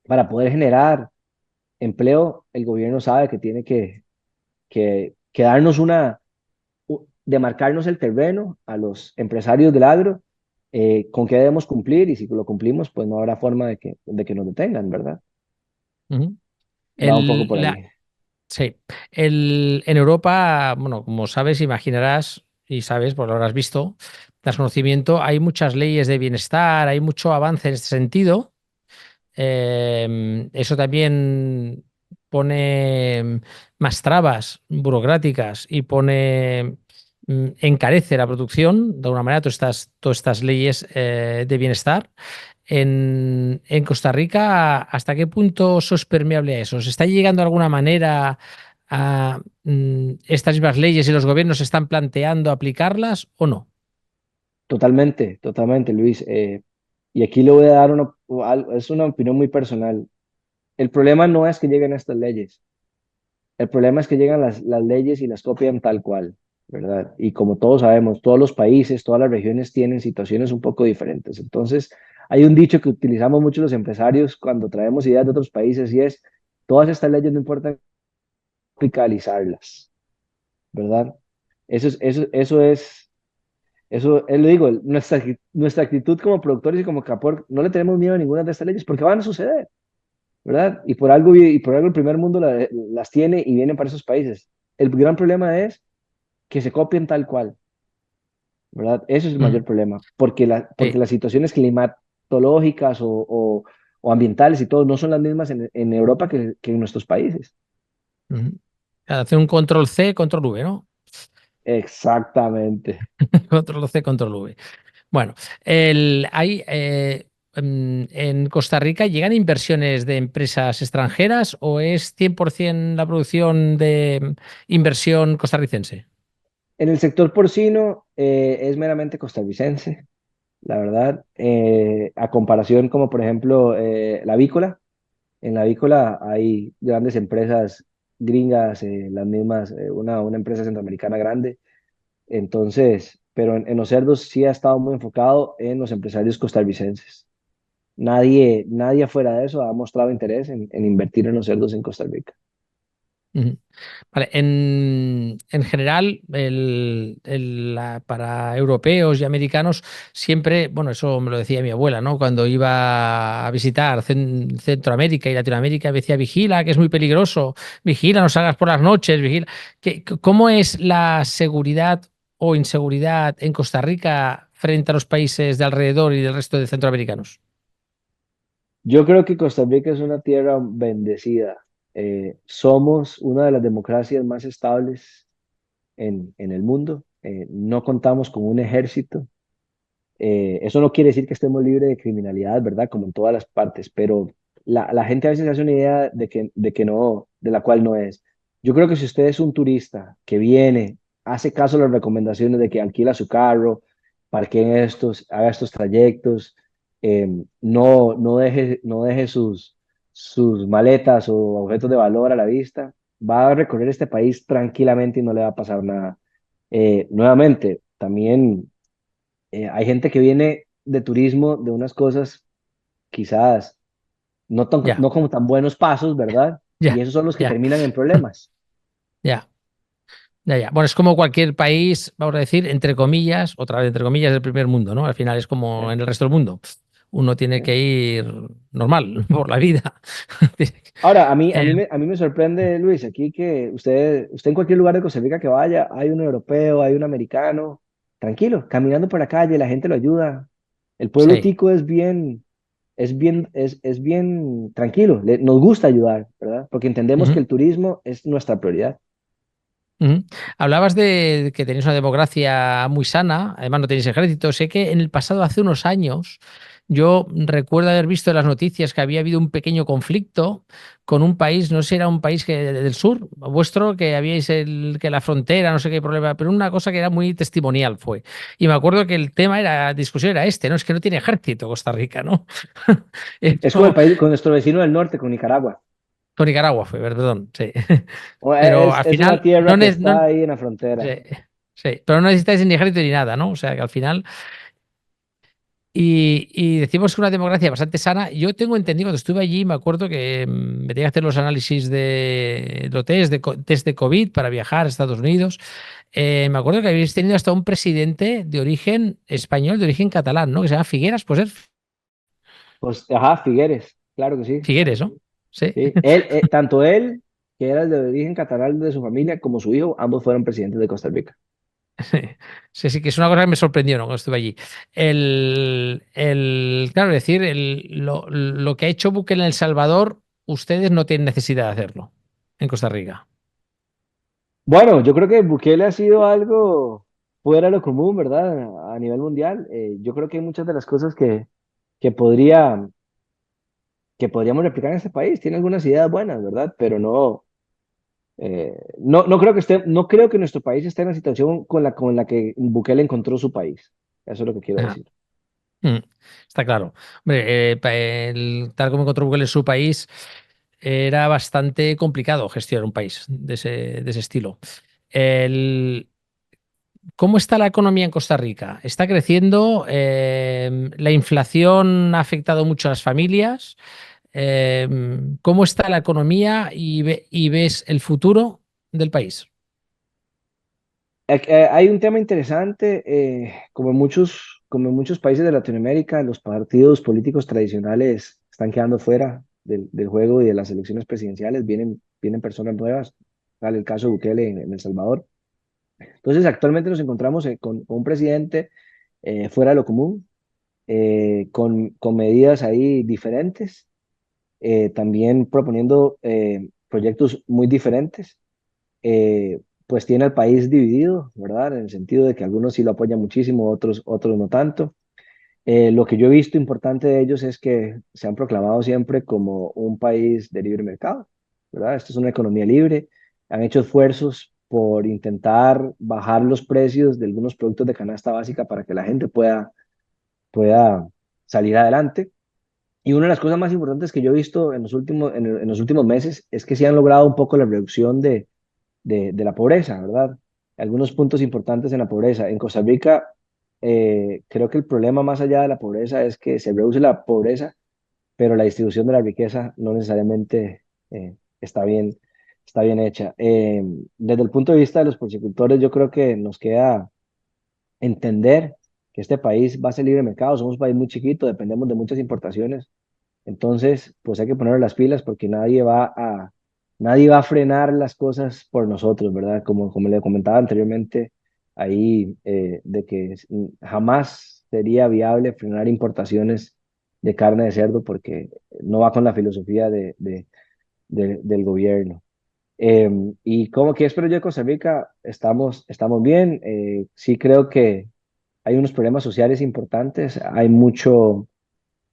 para poder generar empleo, el gobierno sabe que tiene que darnos demarcarnos el terreno a los empresarios del agro, con qué debemos cumplir y si lo cumplimos, pues no habrá forma de que nos detengan, ¿verdad? Ujú. Va un poco El, por la, ahí. sí. En Europa, bueno, como sabes, imaginarás y sabes, pues lo habrás visto, desconocimiento, hay muchas leyes de bienestar, hay mucho avance en este sentido. Eso también pone más trabas burocráticas y encarece la producción. De alguna manera, todas estas leyes de bienestar. En Costa Rica, ¿hasta qué punto sos permeable a eso? ¿Se está llegando de alguna manera a estas mismas leyes y los gobiernos están planteando aplicarlas o no? Totalmente, totalmente, Luis. Y aquí le voy a dar es una opinión muy personal. El problema no es que lleguen estas leyes. El problema es que llegan las leyes y las copian tal cual, ¿verdad? Y como todos sabemos, todos los países, todas las regiones tienen situaciones un poco diferentes. Entonces, hay un dicho que utilizamos mucho los empresarios cuando traemos ideas de otros países y es, todas estas leyes no importa aplicalizarlas, ¿verdad? Lo digo, nuestra actitud como productores y como Capor, no le tenemos miedo a ninguna de estas leyes porque van a suceder, ¿verdad? Y por algo el primer mundo las tiene y vienen para esos países. El gran problema es que se copien tal cual, ¿verdad? Eso es el Ujú. mayor problema, porque Sí. las situaciones climatológicas o ambientales y todo no son las mismas en Europa que en nuestros países. Ujú. Hace un control C, control V, ¿no? Exactamente. Control C, control V. Bueno, en Costa Rica llegan inversiones de empresas extranjeras o es 100% la producción de inversión costarricense. En el sector porcino es meramente costarricense, la verdad, a comparación como por ejemplo la avícola. En la avícola hay grandes empresas gringas, las mismas, una empresa centroamericana grande. Entonces, pero en los cerdos sí ha estado muy enfocado en los empresarios costarricenses. Nadie afuera de eso ha mostrado interés en invertir en los cerdos en Costa Rica. Ujú. Vale, en general, para europeos y americanos, siempre, bueno, eso me lo decía mi abuela, ¿no? Cuando iba a visitar Centroamérica y Latinoamérica, me decía, vigila, que es muy peligroso, vigila, no salgas por las noches, vigila. ¿Cómo es la seguridad o inseguridad en Costa Rica frente a los países de alrededor y del resto de centroamericanos? Yo creo que Costa Rica es una tierra bendecida. Somos una de las democracias más estables en el mundo. No contamos con un ejército. Eso no quiere decir que estemos libres de criminalidad, ¿verdad? Como en todas las partes, pero la gente a veces hace una idea de que no, de la cual no es. Yo creo que si usted es un turista que viene, hace caso a las recomendaciones de que alquila su carro, parquee en haga estos trayectos, no deje sus maletas o objetos de valor a la vista, va a recorrer este país tranquilamente y no le va a pasar nada. Nuevamente, también hay gente que viene de turismo de unas cosas quizás Ya, no como tan buenos pasos, ¿verdad? Y ya, esos son los que ya, terminan en problemas. ya. Ya, ya. Bueno, es como cualquier país, vamos a decir, entre comillas, otra vez entre comillas, del primer mundo, ¿no? Al final es como ¿Eh? en el resto del mundo. Uno tiene ¿Eh? que ir normal por la vida. Ahora, a mí, Eh, me sorprende, Luis, aquí que usted en cualquier lugar de Costa Rica que vaya, hay un europeo, hay un americano, tranquilo, caminando por la calle, la gente lo ayuda. El pueblo sí. tico es bien tranquilo, nos gusta ayudar, ¿verdad? Porque entendemos que Ujú, el turismo es nuestra prioridad. ujú. Hablabas de que tenéis una democracia muy sana, además no tenéis ejército. Sé que en el pasado, hace unos años, yo recuerdo haber visto en las noticias que había habido un pequeño conflicto con un país, no sé si era un país del sur, vuestro, que habíais que la frontera, no sé qué problema, pero una cosa que era muy testimonial fue. Y me acuerdo que el tema discusión era este, ¿no? Es que no tiene ejército Costa Rica, ¿no? Es con el Esto, país, con nuestro vecino del norte, con Nicaragua. con Nicaragua fue, perdón, sí. Pero Es, al es una final, tierra que no, está ahí en la sí, frontera. sí, pero no necesitáis ni ejército ni nada, ¿no? O sea que al final. Y decimos que una democracia bastante sana. Yo tengo entendido, cuando estuve allí, me acuerdo que me tenía que hacer los análisis de los test de COVID para viajar a Estados Unidos. Me acuerdo que habéis tenido hasta un presidente de origen español, de origen catalán, ¿no? Que se llama Figueras, pues es Pues, ajá, Figueres, claro que sí. Figueres, ¿no? Sí. Sí. Tanto él, que era de origen catalán de su familia, como su hijo, ambos fueron presidentes de Costa Rica. Sí, sí, que es una cosa que me sorprendió, ¿no? Cuando estuve allí. Claro, es decir, lo que ha hecho Bukele en El Salvador, ustedes no tienen necesidad de hacerlo en Costa Rica. Bueno, yo creo que Bukele ha sido algo fuera de lo común, ¿verdad? A nivel mundial. Yo creo que hay muchas de las cosas que podría, que podríamos replicar en este país. Tiene algunas ideas buenas, ¿verdad? Pero no creo que no creo que nuestro país esté en la situación con la que Bukele encontró su país. Eso es lo que quiero Ajá. decir. Mm, está claro. Hombre, tal como encontró Bukele en su país, era bastante complicado gestionar un país de ese estilo. El, ¿Cómo está la economía en Costa Rica? ¿Está creciendo? ¿La inflación ha afectado mucho a las familias? ¿Cómo está la economía y ves el futuro del país? Hay un tema interesante, como en muchos países de Latinoamérica, los partidos políticos tradicionales están quedando fuera del juego y de las elecciones presidenciales, vienen personas nuevas, tal el caso de Bukele en El Salvador. Entonces, actualmente nos encontramos con un presidente fuera de lo común, con medidas ahí diferentes, también proponiendo proyectos muy diferentes. Pues tiene al país dividido, ¿verdad? En el sentido de que algunos sí lo apoyan muchísimo, otros no tanto. Lo que yo he visto importante de ellos es que se han proclamado siempre como un país de libre mercado, ¿verdad? Esto es una economía libre. Han hecho esfuerzos por intentar bajar los precios de algunos productos de canasta básica para que la gente pueda salir adelante. Y una de las cosas más importantes que yo he visto en los últimos meses es que se han logrado un poco la reducción de la pobreza, ¿verdad? Algunos puntos importantes en la pobreza. En Costa Rica, creo que el problema más allá de la pobreza es que se reduce la pobreza, pero la distribución de la riqueza no necesariamente está está bien hecha. Desde el punto de vista de los porcicultores, yo creo que nos queda entender que este país va a ser libre mercado, somos un país muy chiquito, dependemos de muchas importaciones, entonces pues hay que poner las pilas porque nadie va a frenar las cosas por nosotros, ¿verdad? Como le comentaba anteriormente, ahí de que jamás sería viable frenar importaciones de carne de cerdo porque no va con la filosofía del gobierno. ¿Y cómo que espero yo de Costa Rica? Estamos bien. Sí creo que hay unos problemas sociales importantes.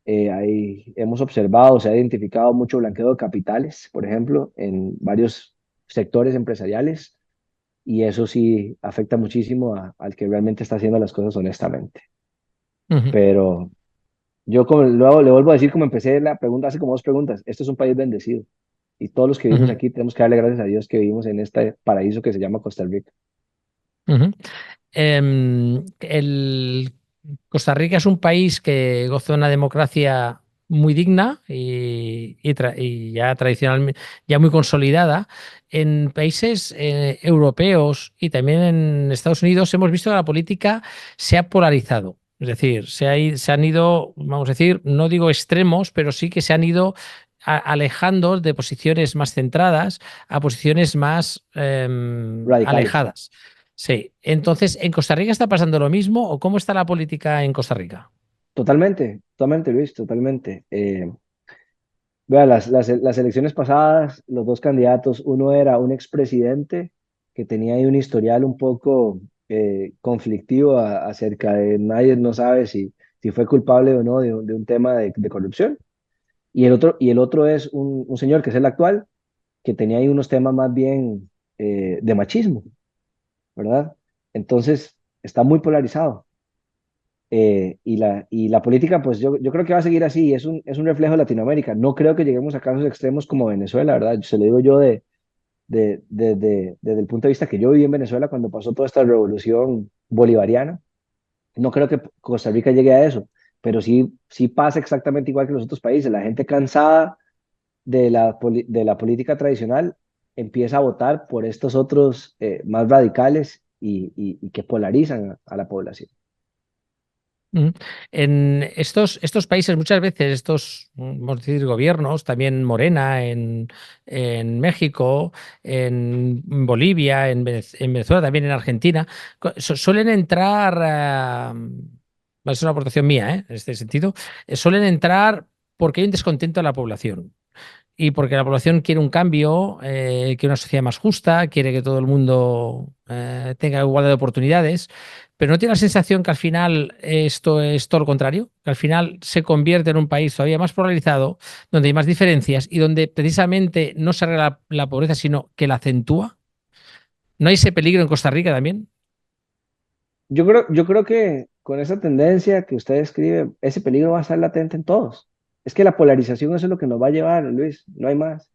Hemos observado, se ha identificado mucho blanqueo de capitales, por ejemplo, en varios sectores empresariales. Y eso sí afecta muchísimo al que realmente está haciendo las cosas honestamente. Ujú, Pero yo como luego le vuelvo a decir como empecé la pregunta, hace como dos preguntas, esto es un país bendecido. Y todos los que vivimos ujú, aquí tenemos que darle gracias a Dios que vivimos en este paraíso que se llama Costa Rica. ujú. El Costa Rica es un país que goza de una democracia muy digna y ya tradicionalmente, ya muy consolidada. En países europeos y también en Estados Unidos hemos visto que la política se ha polarizado. Es decir, se han ido, vamos a decir, no digo extremos, pero sí que se han ido alejando de posiciones más centradas a posiciones más Radicales. alejadas. Sí, entonces, ¿en Costa Rica está pasando lo mismo o cómo está la política en Costa Rica? Totalmente, Luis, totalmente. Vea, las elecciones pasadas, los dos candidatos, uno era un expresidente que tenía ahí un historial un poco conflictivo acerca de nadie no sabe si fue culpable o no de un tema de corrupción. Y el otro es un señor que es el actual, que tenía ahí unos temas más bien de machismo, ¿verdad? Entonces, está muy polarizado. Y la política, pues yo creo que va a seguir así, es un reflejo de Latinoamérica. No creo que lleguemos a casos extremos como Venezuela, ¿verdad? Se lo digo yo desde el punto de vista que yo viví en Venezuela cuando pasó toda esta revolución bolivariana. No creo que Costa Rica llegue a eso, pero sí pasa exactamente igual que los otros países. La gente cansada de la política tradicional empieza a votar por estos otros más radicales y que polarizan a la población. Mm. En estos países, muchas veces, vamos a decir, gobiernos, también Morena en México, en Bolivia, en Venezuela, también en Argentina, suelen entrar, es una aportación mía, en este sentido, suelen entrar porque hay un descontento de la población. Y porque la población quiere un cambio, quiere una sociedad más justa, quiere que todo el mundo tenga igualdad de oportunidades, pero no tiene la sensación que al final esto es todo lo contrario, que al final se convierte en un país todavía más polarizado, donde hay más diferencias y donde precisamente no se arregla la pobreza, sino que la acentúa. ¿No hay ese peligro en Costa Rica también? Yo creo que con esa tendencia que usted describe, ese peligro va a estar latente en todos. Es que la polarización eso es lo que nos va a llevar, Luis, no hay más,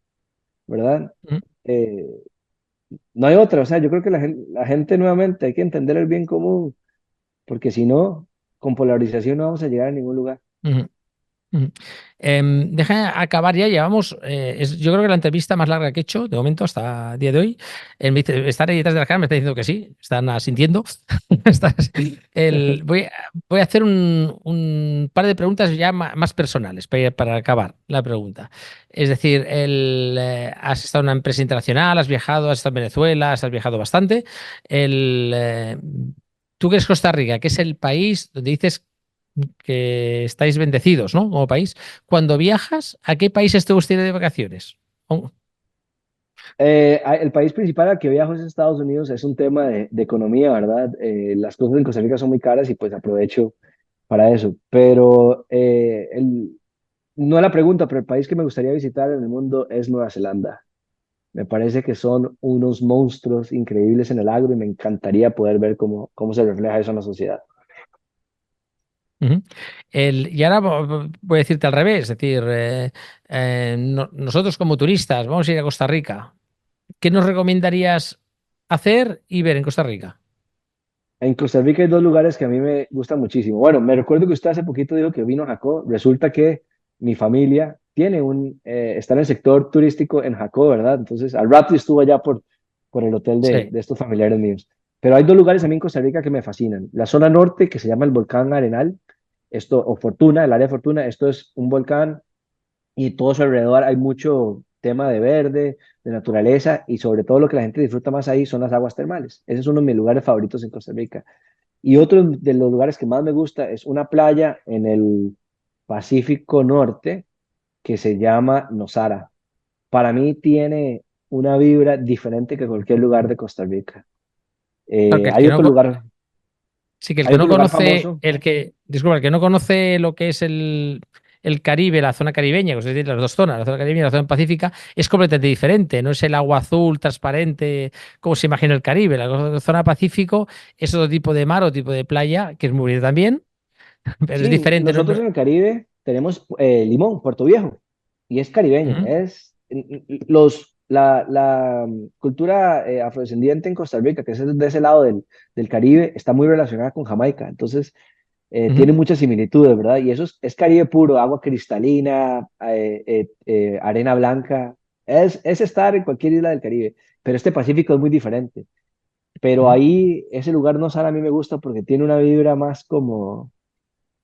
¿verdad? Mm, Eh, no hay otra, o sea, yo creo que la gente nuevamente hay que entender el bien común, porque si no, con polarización no vamos a llegar a ningún lugar. mm. Ujú. Deja acabar ya, llevamos, yo creo que la entrevista más larga que he hecho de momento hasta el día de hoy. Están ahí detrás de la cámara, me está diciendo que sí, están asintiendo. Voy a hacer un par de preguntas ya más personales para acabar la pregunta. Es decir, has estado en una empresa internacional, has viajado, has estado en Venezuela, has viajado bastante. El, eh, Tú que eres Costa Rica, que es el país donde dices que estáis bendecidos, ¿no? Como país. Cuando viajas, ¿a qué países te gustaría ir de vacaciones? Oh, El país principal al que viajo es Estados Unidos, es un tema de economía, ¿verdad? Las cosas en Costa Rica son muy caras y pues aprovecho para eso. Pero no la pregunta, pero el país que me gustaría visitar en el mundo es Nueva Zelanda. Me parece que son unos monstruos increíbles en el agro y me encantaría poder ver cómo se refleja eso en la sociedad. ujú. Y ahora voy a decirte al revés, es decir, nosotros como turistas vamos a ir a Costa Rica. ¿Qué nos recomendarías hacer y ver en Costa Rica? En Costa Rica hay dos lugares que a mí me gustan muchísimo. Bueno, me recuerdo que usted hace poquito dijo que vino a Jacó. Resulta que mi familia está en el sector turístico en Jacó, ¿verdad? Entonces, al rato estuvo allá por el hotel Sí. de estos familiares míos. Pero hay dos lugares a mí en Costa Rica que me fascinan. La zona norte, que se llama el volcán Arenal, o Fortuna, el área de Fortuna, esto es un volcán y todo su alrededor hay mucho tema de verde, de naturaleza y sobre todo lo que la gente disfruta más ahí son las aguas termales. Ese es uno de mis lugares favoritos en Costa Rica. Y otro de los lugares que más me gusta es una playa en el Pacífico Norte que se llama Nosara. Para mí tiene una vibra diferente que cualquier lugar de Costa Rica. Claro, que el Hay que no, otro lugar, sí, que el hay que no otro lugar conoce, famoso. disculpa, el que no conoce lo que es el Caribe, la zona caribeña, es decir, las dos zonas, la zona caribeña y la zona pacífica, es completamente diferente. No es el agua azul, transparente, como se imagina el Caribe. La zona Pacífico es otro tipo de mar o tipo de playa, que es muy bonito también, pero es Sí, diferente. nosotros en el Caribe tenemos Limón, Puerto Viejo, y es caribeño. Ujú, La cultura afrodescendiente en Costa Rica, que es de ese lado del Caribe, está muy relacionada con Jamaica. Entonces, ujú, tiene muchas similitudes, ¿verdad? Y eso es Caribe puro, agua cristalina, arena blanca. Es estar en cualquier isla del Caribe, pero este Pacífico es muy diferente. Pero ujú. ahí, ese lugar no sale, a mí me gusta porque tiene una vibra más como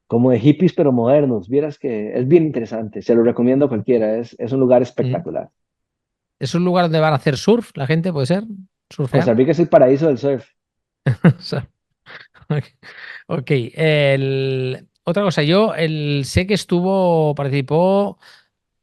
de hippies, pero modernos. Vieras que es bien interesante, se lo recomiendo a cualquiera, es un lugar Ujú. espectacular. ¿Es un lugar donde van a hacer surf la gente, puede ser? Costa ¿Surfear? Rica es el paraíso del surf. O sea, ok. Otra cosa, sé que participó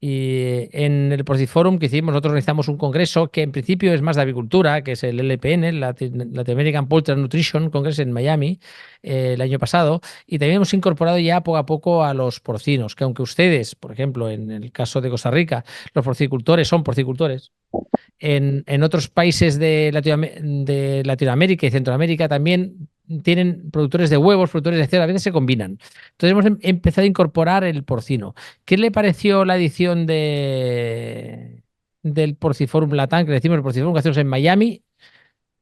y en el Porciforum que hicimos, nosotros organizamos un congreso que en principio es más de avicultura, que es el LPN, el Latin American Poultry and Nutrition Congress en Miami, el año pasado, y también hemos incorporado ya poco a poco a los porcinos, que aunque ustedes, por ejemplo, en el caso de Costa Rica, los porcicultores son porcicultores, en otros países de Latinoamérica y Centroamérica también tienen productores de huevos, productores de cerdo, a veces se combinan. Entonces hemos empezado a incorporar el porcino. ¿Qué le pareció la edición del Porciforum Latam, que le decimos el Porciforum que hacemos en Miami,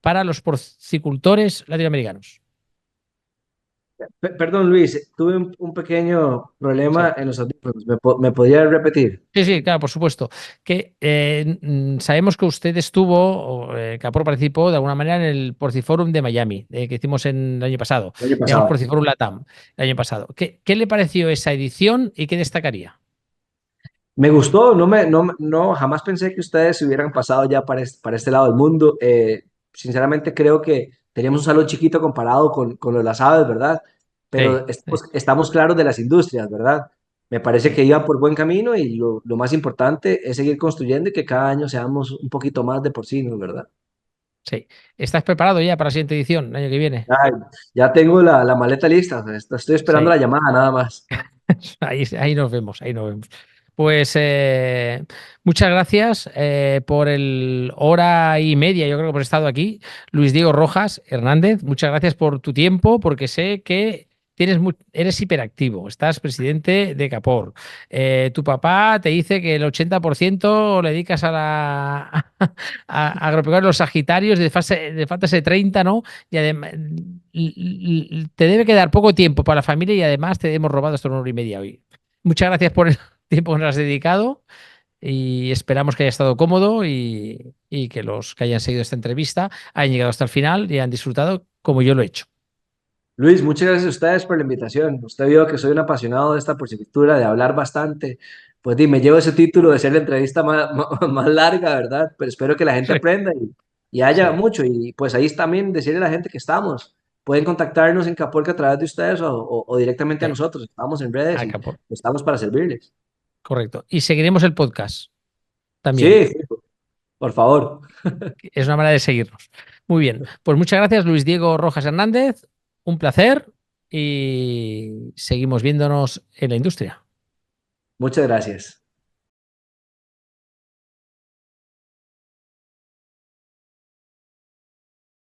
para los porcicultores latinoamericanos? Perdón, Luis, tuve un pequeño Sí. problema en los audífonos. ¿Me podría repetir? Sí, sí, claro, por supuesto. Que sabemos que usted estuvo, o Capor participó de alguna manera en el Porciforum de Miami, que hicimos el año pasado. El año Le llamamos pasado. Porciforum Latam, el año pasado. ¿Qué le pareció esa edición y qué destacaría? Me gustó, no, jamás pensé que ustedes se hubieran pasado ya para este lado del mundo. Sinceramente creo que teníamos un salón chiquito comparado con lo de las aves, ¿verdad? Sí, Pero sí, estamos claros de las industrias, ¿verdad? Me parece sí. que iban por buen camino y lo más importante es seguir construyendo y que cada año seamos un poquito más de porcinos, ¿verdad? Sí. ¿Estás preparado ya para la siguiente edición, el año que viene? Ay, ya tengo la maleta lista, estoy esperando Sí. la llamada nada más. Ahí nos vemos, ahí nos vemos. Pues muchas gracias por el hora y media, yo creo que por estado aquí. Luis Diego Rojas Hernández, muchas gracias por tu tiempo, porque sé que eres hiperactivo, estás presidente de Capor. Tu papá te dice que el 80% le dedicas a la a agropecuaria, los Sagitarios de fase 30, ¿no? Y además te debe quedar poco tiempo para la familia y además te hemos robado hasta una hora y media hoy. Muchas gracias por el tiempo que nos has dedicado y esperamos que haya estado cómodo y que los que hayan seguido esta entrevista hayan llegado hasta el final y hayan disfrutado como yo lo he hecho. Luis, muchas gracias a ustedes por la invitación. Usted vio que soy un apasionado de esta porcicultura, de hablar bastante. Pues me llevo ese título de ser la entrevista más larga, ¿verdad? Pero espero que la gente aprenda y haya Sí, mucho. Y pues ahí también decirle a la gente que estamos. Pueden contactarnos en Caporca a través de ustedes o directamente a sí, nosotros. Estamos en redes y acá estamos para servirles. correcto. Y seguiremos el podcast también. Sí, sí, por favor. Es una manera de seguirnos. Muy bien. Pues muchas gracias, Luis Diego Rojas Hernández. Un placer y seguimos viéndonos en la industria. Muchas gracias.